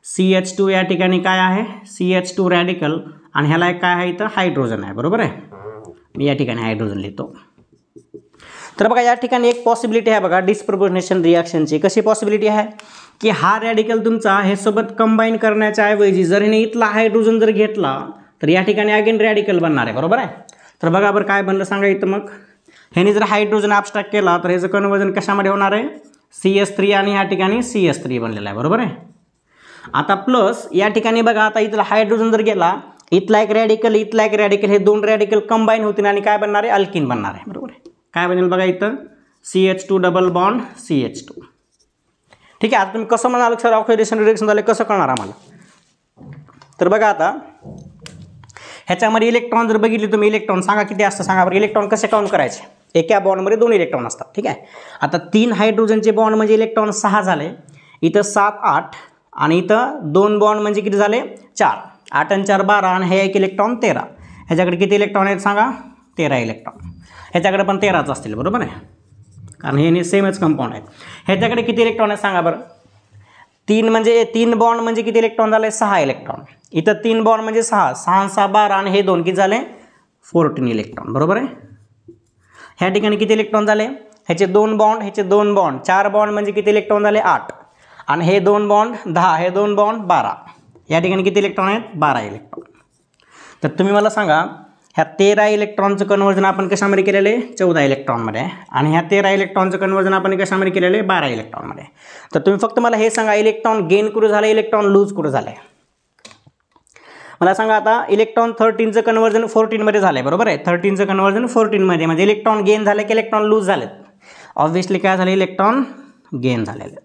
CH2, या ठिकाणी काय आहे CH2 रॅडिकल आणि ह्याला एक काय आहे इथं हायड्रोजन आहे, बरोबर आहे. मी या ठिकाणी हायड्रोजन लिहितो. तर बघा या ठिकाणी एक पॉसिबिलिटी आहे बघा डिस्प्रपोर्शनेशन रिॲक्शनची. कशी पॉसिबिलिटी आहे की हा रॅडिकल तुमचा हे सोबत कंबाईन करण्याच्या ऐवजी जर ह्याने इथला हायड्रोजन जर घेतला तर या ठिकाणी अगेन रॅडिकल बनणार आहे, बरोबर आहे. तर बघा बरं काय बनलं सांगा इथं, मग ह्याने जर हायड्रोजन ॲब्स्ट्रॅक्ट केला तर ह्याचं कन्वर्जन कशामध्ये होणार आहे, CH3 आणि या ठिकाणी CH3 बनलेला आहे, बरोबर आहे. आता प्लस या ठिकाणी बघा, आता इथला हायड्रोजन जर गेला, इथला एक रॅडिकल इथला एक रॅडिकल, हे 2 रॅडिकल कंबाईन होतील आणि काय बनणार आहे, अल्किन बनणार आहे, बरोबर आहे. काय बनेल बघा इथं CH2 डबल बॉन्ड CH2. ठीक आहे. आता तुम्ही कसं म्हणाल सर ऑक्सिडेशन रिडक्शन झाले कसं कळणार आम्हाला? तर बघा आता ह्याच्यामध्ये इलेक्ट्रॉन जर बघितले तुम्ही, इलेक्ट्रॉन सांगा किती असतं सांगा बरं. इलेक्ट्रॉन कसे काउंट करायचे? एका बॉन्डमध्ये 2 इलेक्ट्रॉन असतात. ठीक आहे. आता 3 हायड्रोजनचे बॉन्ड म्हणजे इलेक्ट्रॉन 6 झाले, इथं 7 8 आणि इथं 2 बॉन्ड म्हणजे किती झाले 4. 8 आणि 4 12 आणि हे एक इलेक्ट्रॉन 13. ह्याच्याकडे किती इलेक्ट्रॉन आहेत सांगा? 13 इलेक्ट्रॉन. ह्याच्याकडे पण 13च असतील बरोबर आहे, कारण हे सेमच कंपाऊंड आहेत. ह्याच्याकडे किती इलेक्ट्रॉन आहेत सांगा बरं? 3 म्हणजे 3 बॉन्ड म्हणजे किती इलेक्ट्रॉन झाले? 6 इलेक्ट्रॉन. इथं 3 बॉन्ड म्हणजे 6 6 6 12 आणि हे 2 किती झाले? 14 इलेक्ट्रॉन बरोबर आहे. ह्या ठिकाणी किती इलेक्ट्रॉन झाले? ह्याचे 2 बॉन्ड, ह्याचे 2 बॉन्ड, 4 बॉन्ड म्हणजे किती इलेक्ट्रॉन झाले? 8 आणि हे 2 बॉन्ड 10, हे 2 बॉन्ड 12. या ठिकाणी किती इलेक्ट्रॉन आहेत? 12 इलेक्ट्रॉन. तर तुम्ही मला सांगा ह्या 13 इलेक्ट्रॉनचं कन्वर्जन आपण कशामध्ये केलेलं आहे? 14 इलेक्ट्रॉनमध्ये. आणि ह्या 13 इलेक्ट्रॉनचं कन्वर्जन आपण कशामध्ये केलेलं आहे? 12 इलेक्ट्रॉनमध्ये. तर तुम्ही फक्त मला हे सांगा इलेक्ट्रॉन गेन कुठं झालं, इलेक्ट्रॉन लूज कुठं झालं आहे? मला सांगा आता इलेक्ट्रॉन 13चं कन्वर्जन 14मध्ये झालं आहे बरोबर आहे. 13चं कन्वर्जन 14मध्ये म्हणजे इलेक्ट्रॉन गेन झाले की इलेक्ट्रॉन लूज झालेत? ऑब्व्हियसली काय झालं? इलेक्ट्रॉन गेन झालेले.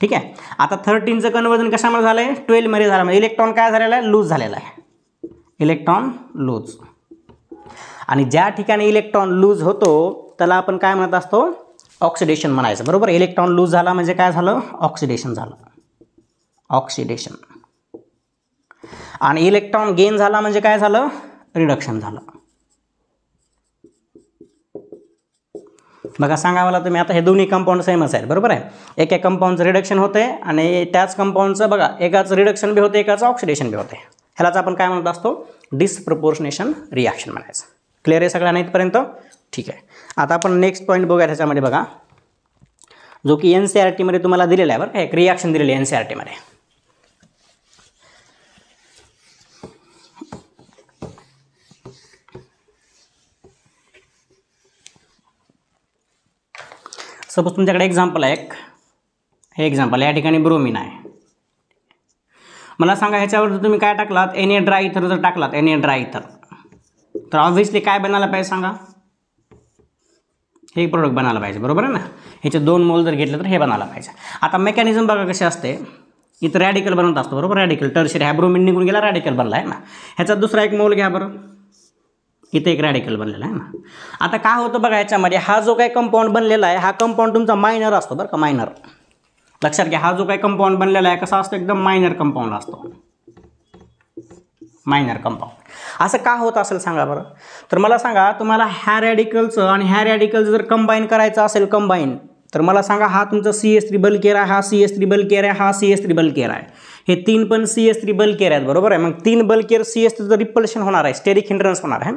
ठीक आहे. आता 13चं कन्वर्जन कशामध्ये झालं आहे? 12मध्ये झालं, म्हणजे इलेक्ट्रॉन काय झालेला आहे? लूज झालेला आहे. Electron lose. आणि ज्या ठिकाणी इलेक्ट्रॉन लूज होतो त्याला आपण काय म्हणत असतो? ऑक्सिडेशन म्हणायचं बरोबर. इलेक्ट्रॉन लूज झाला म्हणजे काय झालं? ऑक्सिडेशन झालं. ऑक्सिडेशन. आणि इलेक्ट्रॉन गेन झाला म्हणजे काय झालं? रिडक्शन झालं. बघा सांगा मला तुम्ही, आता हे दोन्ही कंपाऊंड सेमच आहेत बरोबर आहे. एका कंपाऊंडचं रिडक्शन होते आणि त्याच कंपाऊंडचं बघा एकाचं रिडक्शन बी होते, एकाचं ऑक्सिडेशन बी होते. ह्यालाच आपण काय म्हणत असतो? डिसप्रपोर्शनेशन रिॲक्शन म्हणायचं. क्लिअर आहे सगळ्यांना इथपर्यंत? ठीक आहे. आता आपण नेक्स्ट पॉईंट बघूया त्याच्यामध्ये बघा, जो की NCERTमध्ये तुम्हाला दिलेला आहे बरं का. एक रिॲक्शन दिलेली आहे NCERTमध्ये. सपोज तुमच्याकडे एक्झाम्पल आहे एक, हे एक्झाम्पल या ठिकाणी ब्रोमिन आहे. मला सांगा ह्याच्यावर जर तुम्ही काय टाकलात? Na ड्राय इथर जर टाकलात Na ड्राय इथर, तर ऑब्व्हियसली काय बनायला पाहिजे सांगा? हे प्रोडक्ट बनायला पाहिजे बरोबर आहे ना. ह्याचे 2 मोल जर घेतले तर हे बनायला पाहिजे. आता मेकॅनिझम बघा कसे असते. इथं रॅडिकल बनवत असतो बरोबर. रॅडिकल टर्शियरी, ह्या ब्रोमिन निघून गेला रॅडिकल बनला आहे ना. ह्याचा दुसरा एक मोल घ्या बरं, इथे एक रॅडिकल बनलेला आहे ना. आता काय होतं बघा ह्याच्यामध्ये, हा जो काही कंपाऊंड बनलेला आहे हा कंपाऊंड तुमचा मायनर असतो बरं का. मायनर लक्षात घ्या. हा जो काही कंपाऊंड बनलेला आहे कसा असतो? एकदम मायनर कंपाऊंड असतो. Minor compound. असं का होत असेल सांगा बरं? तर मला सांगा तुम्हाला ह्या रॅडिकलचं आणि ह्या रॅडिकलचं जर कंबाईन करायचं असेल कंबाईन, तर मला सांगा हा तुमचा CH3 बल्क आहे, हा CH3 बल्क आहे, हा CH3 बल्क आहे. हे 3 पण CH3 बल्क आहेत बरोबर आहे. मग 3 बल्क CH3चं रिपल्शन होणार आहे, स्टेरिक हिंड्रन्स होणार आहे.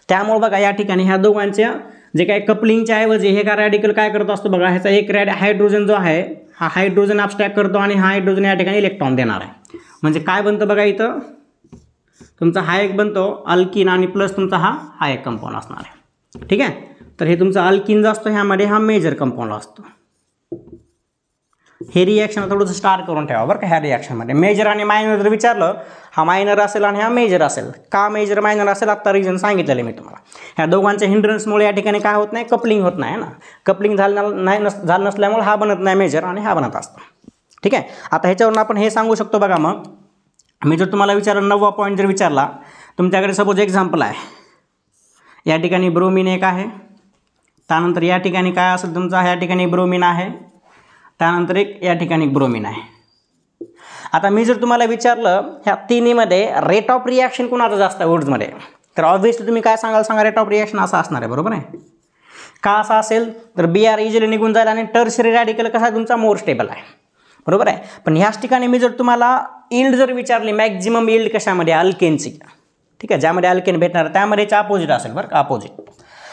त्यामुळे बघा या ठिकाणी ह्या दोघांच्या जे काही कपलिंगच्या ऐवजी हे का रॅडिकल काय करत असतो बघा, ह्याचा एक हायड्रोजन जो आहे हा हायड्रोजन अबस्ट्रॅक्ट करतो आणि हा हायड्रोजन या ठिकाणी इलेक्ट्रॉन देणार आहे. म्हणजे काय बनतं बघा इथं तुमचा हा एक बनतो अल्किन आणि प्लस तुमचा हा एक कंपाऊंड असणार आहे. ठीक आहे. तर हे तुमचा अल्किन जो असतो ह्यामध्ये हा मेजर कंपाऊंड असतो. हे रिॲक्शन थोडंसं स्टार करून ठेवा बरं का. ह्या रिॲक्शनमध्ये मेजर आणि मायनर जर विचारलं, हा मायनर असेल आणि हा मेजर असेल. का मेजर मायनर असेल आत्ता रिझन सांगितलेलं आहे मी तुम्हाला. ह्या दोघांच्या हिंड्रन्समुळे या ठिकाणी काय होत नाही? कपलिंग होत नाही ना. कपलिंग झालं नसल्यामुळे हा बनत नाही मेजर आणि हा बनत असतो. ठीक आहे. आता ह्याच्यावरून आपण हे सांगू शकतो बघा. मग मी जर तुम्हाला विचारलं 9वा पॉईंट जर विचारला, तुमच्याकडे सपोज एक्झाम्पल आहे, या ठिकाणी ब्रोमिन एक आहे, त्यानंतर या ठिकाणी काय असेल तुमचा, ह्या ठिकाणी ब्रोमिन आहे, त्यानंतर एक या ठिकाणी ब्रोमिन आहे. आता मी जर तुम्हाला विचारलं ह्या तिन्हीमध्ये रेट ऑफ रिॲक्शन कोणाचं जास्त आहे वुड्समध्ये, तर ऑब्व्हियसली तुम्ही काय सांगाल सांगा? रेट ऑफ रिॲक्शन असा असणार आहे बरोबर आहे. का असं असेल? तर Br इजिली निघून जाईल आणि टर्शियरी रॅडिकल कसा तुमचा मोर स्टेबल आहे बरोबर आहे. पण ह्याच ठिकाणी मी जर तुम्हाला इल्ड जर विचारली, मॅक्झिमम इल्ड कशामध्ये? अल्केनची. ठीक आहे. ज्यामध्ये अल्केन भेटणार त्यामध्ये अपोजिट असेल बरं का, अपोजिट.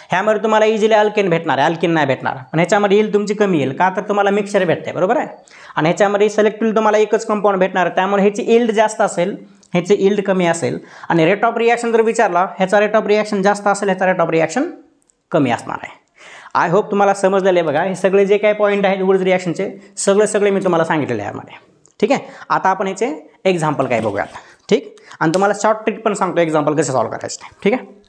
ह्यामध्ये तुम्हाला इझिली अल्केन भेटणार आहे, अल्केन नाही भेटणार. पण ह्याच्यामध्ये इल्ड तुमची कमी येईल का? तर तुम्हाला मिक्सचर भेटते बरोबर आहे. आणि ह्याच्यामध्ये सेलेक्टिव्ह तुम्हाला एकच कंपाऊंड भेटणार आहे, त्यामुळे ह्याची इल्ड जास्त असेल, ह्याची इल्ड कमी असेल. आणि रेट ऑफ रिॲक्शन जर विचारला, ह्याचा रेट ऑफ रिॲक्शन जास्त असेल, ह्याचा रेट ऑफ रिॲक्शन कमी असणार आहे. आय होप तुम्हाला समजलेलं आहे बघा. हे सगळे जे काही पॉईंट आहेत वुड्स रिॲक्शनचे सगळे मी तुम्हाला सांगितलेले आहे यामध्ये. ठीक आहे. आता आपण याचे एक्झाम्पल काय बघूयात. ठीक. आणि तुम्हाला शॉर्ट ट्रिक पण सांगतो एक्झाम्पल कसे सॉल्व्ह करायचे. ठीक आहे.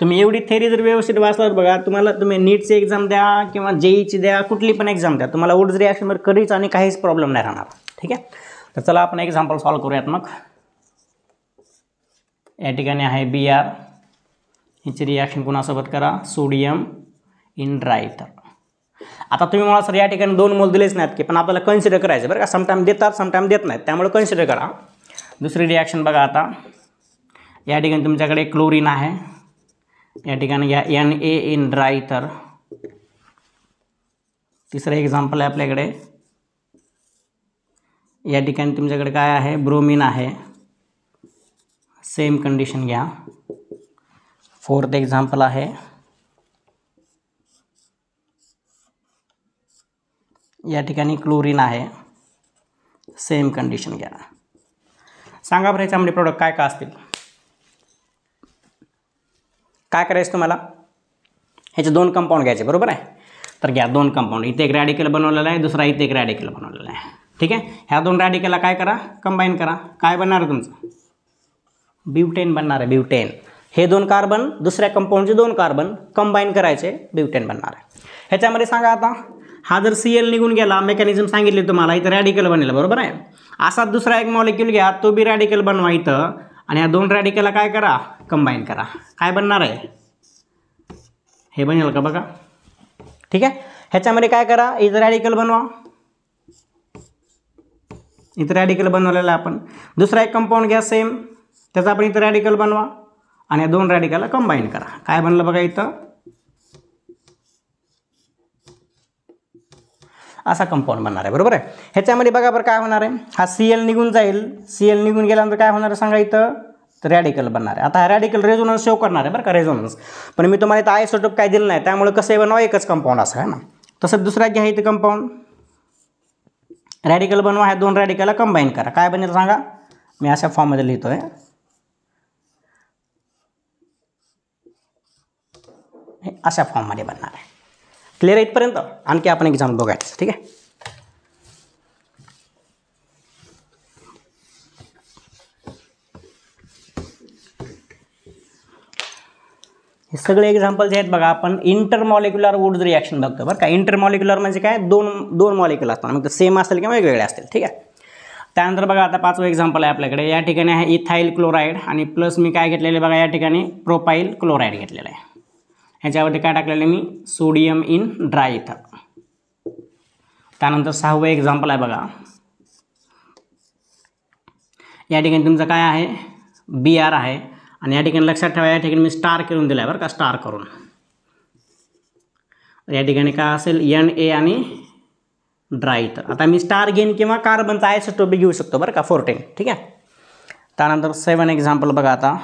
तुम्ही एवढी थेरी जर व्यवस्थित वाचलात बघा, तुम्हाला तुम्ही नीटची एक्झाम द्या किंवा जेईची द्या, कुठली पण एक्झाम द्या, तुम्हाला वुड्स रिॲक्शनवर कधीच आणि काहीच प्रॉब्लेम नाही राहणार. ठीक आहे. तर चला आपण एक्झाम्पल सॉल्व करूयात. मग या ठिकाणी आहे Br, हिची रिॲक्शन कोणासोबत करा, सोडियम इन ड्राय इथर. आता तुम्ही मला सर या ठिकाणी 2 मोल दिलेच नाहीत की, पण आपल्याला कन्सिडर करायचं बरं का, समटाईम देतात समटाईम देत नाहीत, त्यामुळे कन्सिडर करा. दुसरी रिॲक्शन बघा. आता या ठिकाणी तुमच्याकडे क्लोरीन आहे, या ठिकाणी घ्या Na इन ड्राय इथर. तिसरं एक्झाम्पल आहे आपल्याकडे, या ठिकाणी तुमच्याकडे काय आहे, ब्रोमीन आहे, सेम कंडिशन घ्या. फोर्थ एक्झाम्पल आहे, या ठिकाणी क्लोरीन आहे, सेम कंडिशन घ्या. सांगा बरं याच्यामध्ये प्रोडक्ट काय काय असतील. काय करायचं तुम्हाला, ह्याचे 2 कंपाऊंड घ्यायचे बरोबर आहे. तर घ्या 2 कंपाऊंड, इथे एक रॅडिकल बनवलेला आहे, दुसरा इथे एक रॅडिकल बनवलेला आहे. ठीक आहे. ह्या 2 रॅडिकलला काय करा, कंबाईन करा. काय बनणार आहे तुमचं, ब्युटेन बनणार आहे, ब्युटेन. हे 2 कार्बन, दुसऱ्या कंपाऊंडचे 2 कार्बन कंबाईन करायचे, ब्युटेन बनणार आहे. ह्याच्यामध्ये सांगा आता, हा जर Cl निघून गेला, मेकॅनिझम सांगितले तुम्हाला, इथं रॅडिकल बनेल बरोबर आहे. असा दुसरा एक मॉलिक्यूल घ्या, तो बी रॅडिकल बनवा इथं, आणि या 2 रॅडिकलला काय करा, कंबाईन करा. काय बनणार आहे, हे बनेल का बघा. ठीक आहे. ह्याच्यामध्ये काय करा, इथं रॅडिकल बनवा, इथं रॅडिकल बनवलेला आपण. दुसरा एक कंपाऊंड घ्या सेम, त्याचा आपण इथं रॅडिकल बनवा, आणि या 2 रॅडिकलला कंबाईन करा. काय बनलं बघा इथं, असा कंपाऊंड बनणार आहे बरोबर आहे. ह्याच्यामध्ये बघा बरं काय होणार आहे, हा Cl निघून जाईल, Cl निघून गेल्यानंतर काय होणार आहे सांगा, इथं तर रॅडिकल बनणार आहे. आता हा रॅडिकल रेझोनन्स शो करणार आहे बरं का, रेझोनन्स. पण मी तुम्हाला इथं आयसोटोप काय दिलं नाही, त्यामुळे कसं बनवा, एकच कंपाऊंड असं आहे ना. तसंच दुसरा घ्या इथं कंपाऊंड, रॅडिकल बनवा, ह्या 2 रॅडिकलला कंबाईन करा. काय बनेल सांगा, मी अशा फॉर्ममध्ये लिहितो आहे, अशा फॉर्ममध्ये बनणार आहे. क्लिअर आहे इथपर्यंत. आणखी आपण एक्झाम्पल बघायचं. ठीक आहे. हे सगळे एक्झाम्पल जे आहेत बघा, आपण इंटरमॉलिक्युलर वुड्स रिॲक्शन बघतो बरं का. इंटरमॉलिक्युलर म्हणजे काय, 2 मॉलिक्युल असतात, मग ते सेम असेल किंवा वेगवेगळे असतील. ठीक आहे. त्यानंतर बघा आता 5वं एक्झाम्पल आहे आपल्याकडे. या ठिकाणी आहे इथाइल क्लोराईड, आणि प्लस मी काय घेतलेले बघा, या ठिकाणी प्रोपाइल क्लोराईड घेतलेलं आहे. ह्याच्यावरती काय टाकलेलं मी, सोडियम इन ड्राय इथर. त्यानंतर 6वं एक्झाम्पल आहे बघा, या ठिकाणी तुमचं काय आहे, Br आहे, आणि या ठिकाणी लक्षात ठेवा, या ठिकाणी मी स्टार करून दिला आहे बरं का, स्टार करून. या ठिकाणी काय असेल, Na आणि ड्राय इथर. आता मी स्टार घेईन किंवा कार्बनचा आयसोटोप घेऊ शकतो बरं का, 14. ठीक आहे. त्यानंतर 7 एक्झाम्पल बघा आता,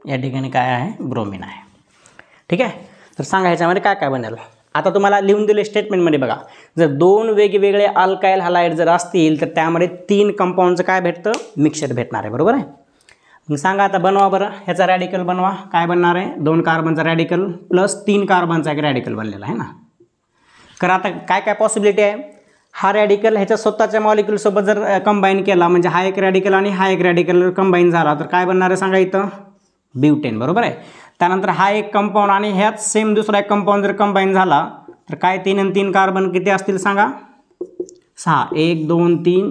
या ठिकाणी काय आहे, ब्रोमीन आहे. ठीक आहे. तर सांगा ह्याच्यामध्ये काय काय बनेल. आता तुम्हाला लिहून दिले स्टेटमेंटमध्ये बघा, जर 2 वेगवेगळे अल्काइल हलाइड जर असतील तर त्यामध्ये 3 कंपाऊंडचं काय भेटतं, मिक्सचर भेटणार आहे बरोबर आहे. मग सांगा आता बनवा बरं, ह्याचा रॅडिकल बनवा. काय बनणार आहे, 2 कार्बनचा रॅडिकल प्लस 3 कार्बनचा एक रॅडिकल बनलेला आहे ना. कारण आता काय काय पॉसिबिलिटी आहे, हा रॅडिकल ह्याच्या स्वतःच्या मॉलिक्यूलसोबत जर कंबाईन केला, म्हणजे हा एक रॅडिकल आणि हा एक रॅडिकल कंबाईन झाला, तर काय बनणार आहे सांगा, इथं ब्युटेन बरोबर आहे. त्यानंतर हा एक कंपाऊंड आणि ह्यात सेम दुसरा एक कंपाऊंड जर कंबाईन झाला, तर काय 3 आणि 3 कार्बन किती असतील सांगा, 6. 1 2 3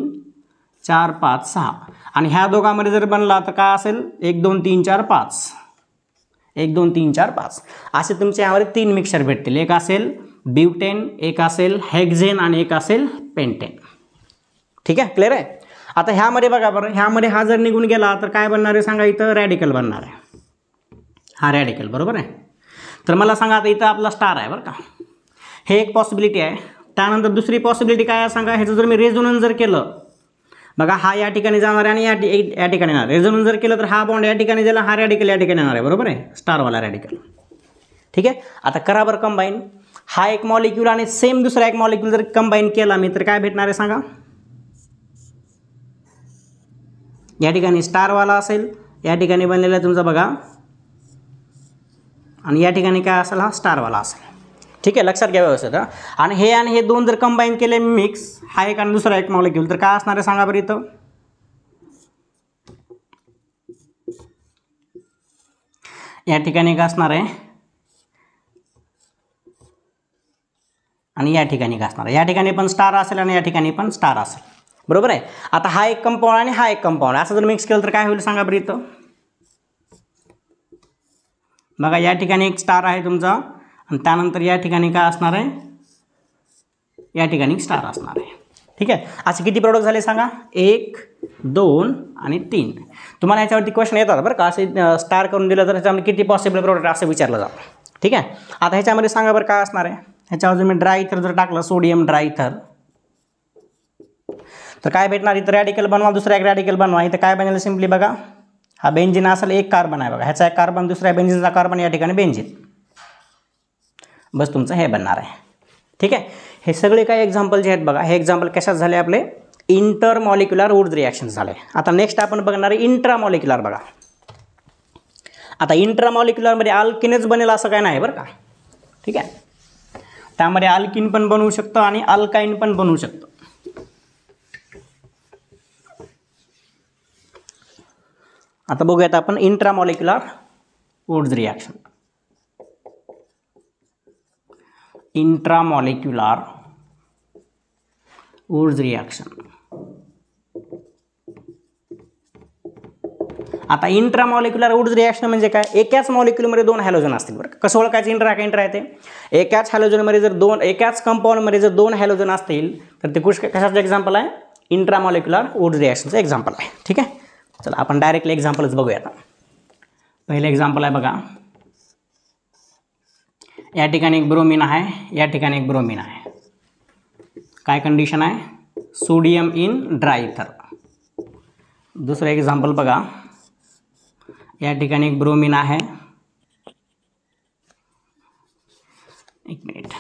4 5 6. आणि ह्या दोघांमध्ये जर बनला तर काय असेल, 1 2 3 4 5, 1 2 3 4 5 असे तुमच्या यामध्ये 3 मिक्सचर भेटतील. एक असेल ब्युटेन, एक असेल हेक्झेन, आणि एक असेल पेंटेन. ठीक आहे. क्लिअर आहे. आता ह्यामध्ये बघा बरं, ह्यामध्ये हा जर निघून गेला तर काय बनणार आहे सांगा, इथं रॅडिकल बनणार आहे, हा रॅडिकल बरोबर आहे. तर मला सांगा आता इथं आपला स्टार आहे बरं का, हे एक पॉसिबिलिटी आहे. त्यानंतर दुसरी पॉसिबिलिटी काय आहे सांगा, ह्याचं जर मी रेझोनन्स जर केलं बघा, हा या ठिकाणी जाणार आहे आणि या ठिकाणी येणार. रेझोनन्स जर केलं तर हा बॉन्ड या ठिकाणी जायला, हा रॅडिकल या ठिकाणी येणार आहे बरोबर आहे, स्टारवाला रॅडिकल. ठीक आहे. आता करा बरं कंबाईन, हा एक मॉलिक्यूल आणि सेम दुसरा एक मॉलिक्यूल जर कंबाईन केला मी, तर काय भेटणार आहे सांगा, या ठिकाणी स्टारवाला असेल, या ठिकाणी बनलेला तुमचा बघा, आणि या ठिकाणी काय असेल, हा स्टारवाला असेल. ठीक आहे. लक्षात घ्या व्यवस्थित. आणि हे 2 जर कंबाईन केले मिक्स, हा एक आणि दुसरा एक मॉलिक्यूल, तर काय असणार आहे सांगा बरं, इथं या ठिकाणी एक असणार आहे आणि या ठिकाणी एक असणार आहे. या ठिकाणी पण स्टार असेल आणि या ठिकाणी पण स्टार असेल, बरोबर आहे. आता हा एक कंपाऊंड आणि हा एक कंपाऊंड असं जर मिक्स केलं तर काय होईल सांगा बरं. इथं बघा या ठिकाणी एक स्टार आहे तुमचा आणि त्यानंतर या ठिकाणी काय असणार आहे, या ठिकाणी स्टार असणार आहे. ठीक आहे, असे किती प्रोडक्ट झाले सांगा, 1 2 आणि 3. तुम्हाला याच्यावरती क्वेश्चन येतात बरं का, असे स्टार करून दिलं तर ह्याच्यामध्ये किती पॉसिबल प्रोडक्ट असं विचारलं जातं. ठीक आहे, आता ह्याच्यामध्ये सांगा बरं काय असणार आहे. ह्याच्यावर जर मी ड्राय इथर जर टाकलं, सोडियम ड्राय इथर, तर काय भेटणार. इथं रॅडिकल बनवा, दुसरा एक रॅडिकल बनवा. इथं काय बनेल सिम्पली बघा, हा बेंझिन असेल, एक कार्बन आहे बघा, ह्याचा एक कार्बन, दुसऱ्या बेंझिनचा कार्बन, या ठिकाणी बेंझिन, बस तुमचं हे बनणार आहे. ठीक आहे, हे सगळे काही एक्झाम्पल जे आहेत बघा, हे एक्झाम्पल कशात झाले आपले, इंटरमॉलिक्युलर वूड्स रिॲक्शन झाले. आता नेक्स्ट आपण बघणार आहे इंट्रामॉलिक्युलर. बघा आता इंट्रामॉलिक्युलरमध्ये अल्किनच बनेल असं काय नाही बरं का. ठीक आहे, त्यामध्ये अल्किन पण बनवू शकतं आणि अल्काइन पण बनवू शकतं. आता बघूयात आपण intramolecular Wurtz reaction. Intramolecular Wurtz reaction. आता इंट्रामॉलिक्युलर वूड्स रिॲक्शन म्हणजे काय, एकाच मॉलिक्युलमध्ये 2 हॅलोजन असतील बरं. कसं ओळखायचं इंट्रा का इंट्रा येते, एकाच हॅलोजनमध्ये जर एकाच कंपाऊंडमध्ये जर 2 हॅलोजन असतील तर ते कशाचं एक्झाम्पल आहे, इंट्रामॉलिक्युलर वूड्स रिॲक्शनचं एक्झाम्पल आहे. ठीक आहे, चला आपण डायरेक्टली एक्झाम्पलच बघूया. आता पहिलं एक्झाम्पल आहे बघा, या ठिकाणी एक ब्रोमीन आहे, या ठिकाणी एक ब्रोमीन आहे. काय कंडिशन आहे, सोडियम इन ड्राय इथर. दुसरं एक्झाम्पल बघा, या ठिकाणी एक ब्रोमीन आहे, एक मिनिट,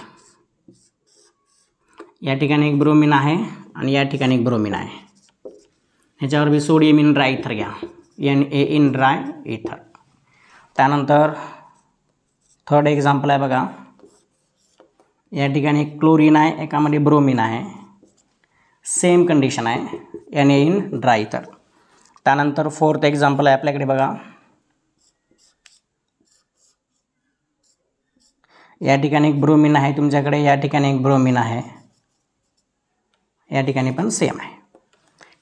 या ठिकाणी एक ब्रोमीन आहे आणि या ठिकाणी एक ब्रोमीन आहे. ह्याच्यावर बी सोडियम इन ड्राय इथर घ्या, Na इन ड्राय इथर. त्यानंतर थर्ड एक्झाम्पल आहे बघा, या ठिकाणी एक क्लोरीन आहे, एकामध्ये ब्रोमीन आहे, सेम कंडिशन आहे, Na इन ड्राय इथर. त्यानंतर फोर्थ एक्झाम्पल आहे आपल्याकडे बघा, या ठिकाणी एक ब्रोमीन आहे तुमच्याकडे, या ठिकाणी एक ब्रोमीन आहे, या ठिकाणी पण सेम आहे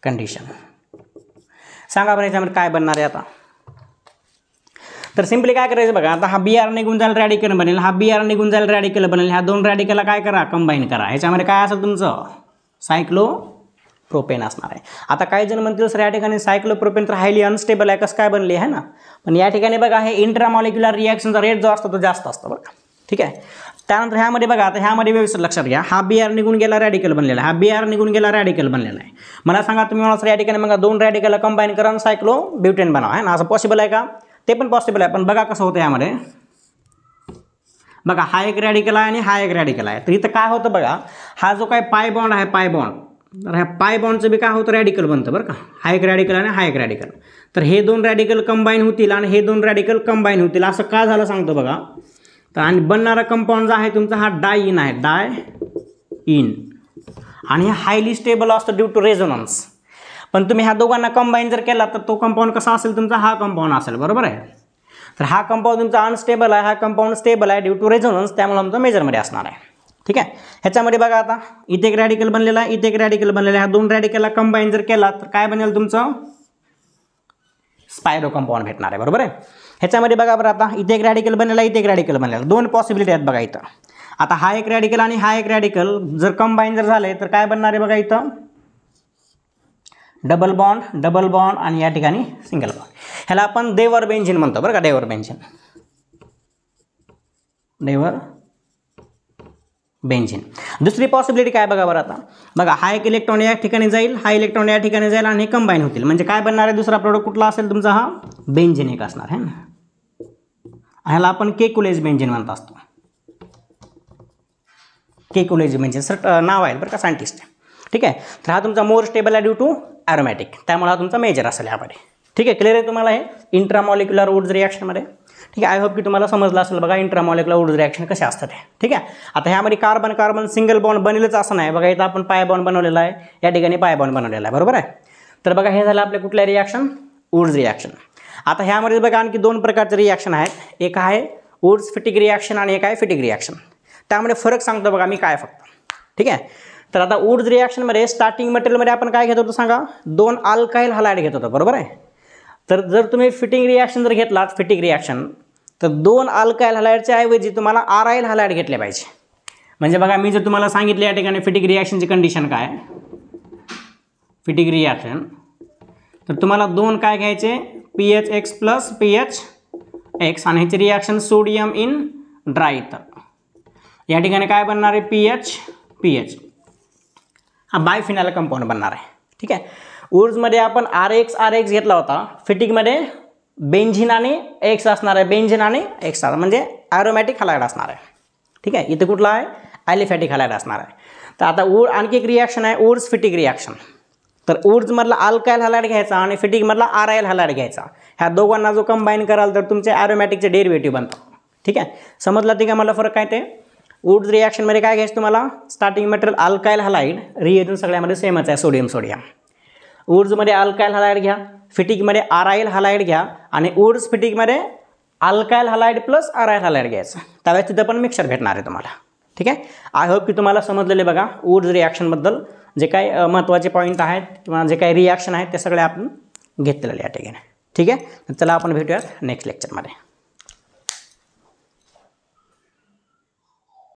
कंडिशन. सांगा बरं याच्यामध्ये काय बनणार आहे आता. तर सिम्पली काय करायचं बघा, आता हा Br निघून जाईल रॅडिकल बनेल, हा Br निघून जाईल रॅडिकल बनेल. ह्या 2 रॅडिकलला काय करा, कंबाईन करा. ह्याच्यामध्ये काय असेल तुमचं, सायक्लोप्रोपेन असणार आहे. आता काही जण म्हणतील सर या ठिकाणी सायक्लोप्रोपेन तर हायली अनस्टेबल आहे, कसं काय बनली आहे ना. पण या ठिकाणी बघा हे इंट्रामॉलिक्युलर रिॲक्शनचा रेट जो असतो तो जास्त असतो बघा. ठीक आहे, त्यानंतर ह्यामध्ये बघा, आता ह्यामध्ये व्यवस्थित लक्षात घ्या, हा Br निघून गेला रॅडिकल बनलेला आहे, हा Br निघून गेला रॅडिकल बनलेला आहे. मला सांगा तुम्ही मला सर या ठिकाणी मग 2 रॅडिकलला कंबाईन करा आणि सायक्लोब्युटेन बनवा आहे ना, असं पॉसिबल आहे का, ते पण पॉसिबल आहे. पण बघा कसं होतं यामध्ये, बघा हा एक रॅडिकल आहे आणि हा एक रॅडिकल आहे. तर इथं काय होतं बघा, हा जो काय पाय बॉन्ड आहे, पाय बॉन्ड, तर ह्या पाय बॉन्डचं बी काय होतं, रॅडिकल बनतं बरं का. हा एक रॅडिकल आणि हा एक रॅडिकल, तर हे 2 रॅडिकल कंबाईन होतील आणि हे 2 रॅडिकल कंबाईन होतील. असं का झालं सांगतो बघा. तर आणि बनणारा कंपाऊंड जो आहे तुमचा हा डाय इन आहे, डाय इन, आणि हे हायली स्टेबल असतं ड्यू टू रेझोनन्स. पण तुम्ही ह्या दोघांना कंबाईन जर केला तर तो कंपाऊंड कसा असेल तुमचा, हा कंपाऊंड असेल, बरोबर आहे. तर हा कंपाऊंड तुमचा अनस्टेबल आहे, हा कंपाऊंड स्टेबल आहे ड्यू टू रेझोनन्स, त्यामुळे आमचा मेजरमध्ये असणार आहे. ठीक आहे, ह्याच्यामध्ये बघा आता इथे एक रॅडिकल बनलेला आहे, इथे एक रॅडिकल बनलेला आहे. ह्या 2 रॅडिकलला कंबाईन जर केला तर काय बनेल तुमचं, स्पायरो कंपाऊंड भेटणार आहे, बरोबर आहे. ह्याच्यामध्ये बघा बरं, आता इथे एक रॅडिकल बनलेला, इथे एक रॅडिकल बनलेला, 2 पॉसिबिलिटी आहेत बघा इथं. आता हा एक रॅडिकल आणि हा एक रॅडिकल जर कंबाईन जर झाले तर काय बनणार आहे बघा, इथं डबल बॉन्ड आणि या ठिकाणी सिंगल बॉन्ड. ह्याला आपण देवर बेंझिन म्हणतो बरं का, देवर बेंझिन, देवर बेंझिन. दुसरी पॉसिबिलिटी काय बघा बरं, आता बघा हा एक इलेक्ट्रॉन या ठिकाणी जाईल, हा इलेक्ट्रॉन या ठिकाणी जाईल आणि कंबाईन होतील. म्हणजे काय बनणार आहे, दुसरा प्रोडक्ट कुठला असेल तुमचा, हा बेंझिन एक असणार आहे ना. ह्याला आपण केकुलेज बेंझिन म्हणत असतो. केकुलेज बेंझिन सर नाव आहे बरं का सायंटिस्ट. ठीक आहे, तर हा तुमचा मोर स्टेबल आहे ड्यू टू ॲरोमॅटिक, त्यामुळे हा तुमचा मेजर असेल ह्यामध्ये. ठीक आहे, क्लिअर आहे तुम्हाला हे इंट्रामॉलिक्युलर वूड्स रिॲक्शनमध्ये. ठीक आहे, आय होप की तुम्हाला समजलं असेल बघा इंट्रामॉलिक्युलर वूड्स रिॲक्शन कसे असतात हे. ठीक आहे, आता ह्यामध्ये कार्बन कार्बन सिंगल बॉन्ड बनेलच असं नाही बघा. इथं आपण पाय बॉन्ड बनवलेला आहे, या ठिकाणी पाय बॉन्ड बनवलेला आहे, बरोबर आहे. तर बघा हे झालं आपल्या कुठल्या रिॲक्शन, वूड्स रिॲक्शन. आता ह्यामध्ये बघा आणखी दोन प्रकारचे रिॲक्शन आहेत, एक आहे वुड्स फिटिक रिॲक्शन आणि एक आहे फिटिक रिॲक्शन. त्यामध्ये फरक सांगतो बघा मी काय फक्त. ठीक आहे, तर आता वुड्स रिॲक्शनमध्ये स्टार्टिंग मटेरियलमध्ये आपण काय घेत होतो सांगा, 2 अल्काइल हलाइड घेत होतो, बरोबर आहे. तर जर तुम्ही फिटिंग रिॲक्शन जर घेतलात, फिटिक रिॲक्शन, तर 2 अल्काइल हलाइडच्या ऐवजी तुम्हाला आराइल हलाइड घेतले पाहिजे. म्हणजे बघा मी जर तुम्हाला सांगितले या ठिकाणी फिटिक रिॲक्शनची कंडिशन काय, फिटिक रिॲक्शन, तर तुम्हाला 2 काय घ्यायचे, PHX प्लस PHX आणि ह्याची रिॲक्शन सोडियम इन ड्राय इथर. या ठिकाणी काय बनणार आहे, PH हा बायफिनाइल कंपाऊंड बनणार आहे. ठीक आहे, वुड्समध्ये आपण RX घेतला होता, फिटिकमध्ये बेंझिन आणि एक्स असणार आहे, बेंझिन आणि एक्स म्हणजे ॲरोमॅटिक हलाइड असणार आहे. ठीक आहे, इथे कुठला आहे, ॲलिफॅटिक हलाइड असणार आहे. तर आता आणखी एक रिॲक्शन आहे वुड्स फिटिक रिॲक्शन. तर वुड्समधला अल्काइल हलाइड घ्यायचा आणि फिटिकमधला आराइल हलाइड घ्यायचा. ह्या दोघांना जो कंबाईन कराल तर तुमचे ॲरोमॅटिकचे डेरिव्हेटिव्ह बनतात. ठीक आहे, समजलं ते का मला फरक काय ते. वुड्स रिॲक्शनमध्ये काय घ्यायचं तुम्हाला, starting material alkyl halide, reagent सगळ्यामध्ये सेमच आहे, सोडियम. वुड्समध्ये अल्काइल हलाइड घ्या, फिटिकमध्ये आराइल हलाइड घ्या आणि वुड्स फिटिकमध्ये alkyl halide plus aryl halide घ्यायचं. त्यावेळेस तिथं पण मिक्सर भेटणार आहे तुम्हाला. ठीक आहे, आय होप की तुम्हाला समजलेले बघा वुड्स रिॲक्शनबद्दल जे काही महत्त्वाचे पॉईंट आहेत किंवा जे काही रिॲक्शन आहेत ते सगळे आपण घेतलेले या ठिकाणी. ठीक आहे, तर चला आपण भेटूयात नेक्स्ट लेक्चरमध्ये.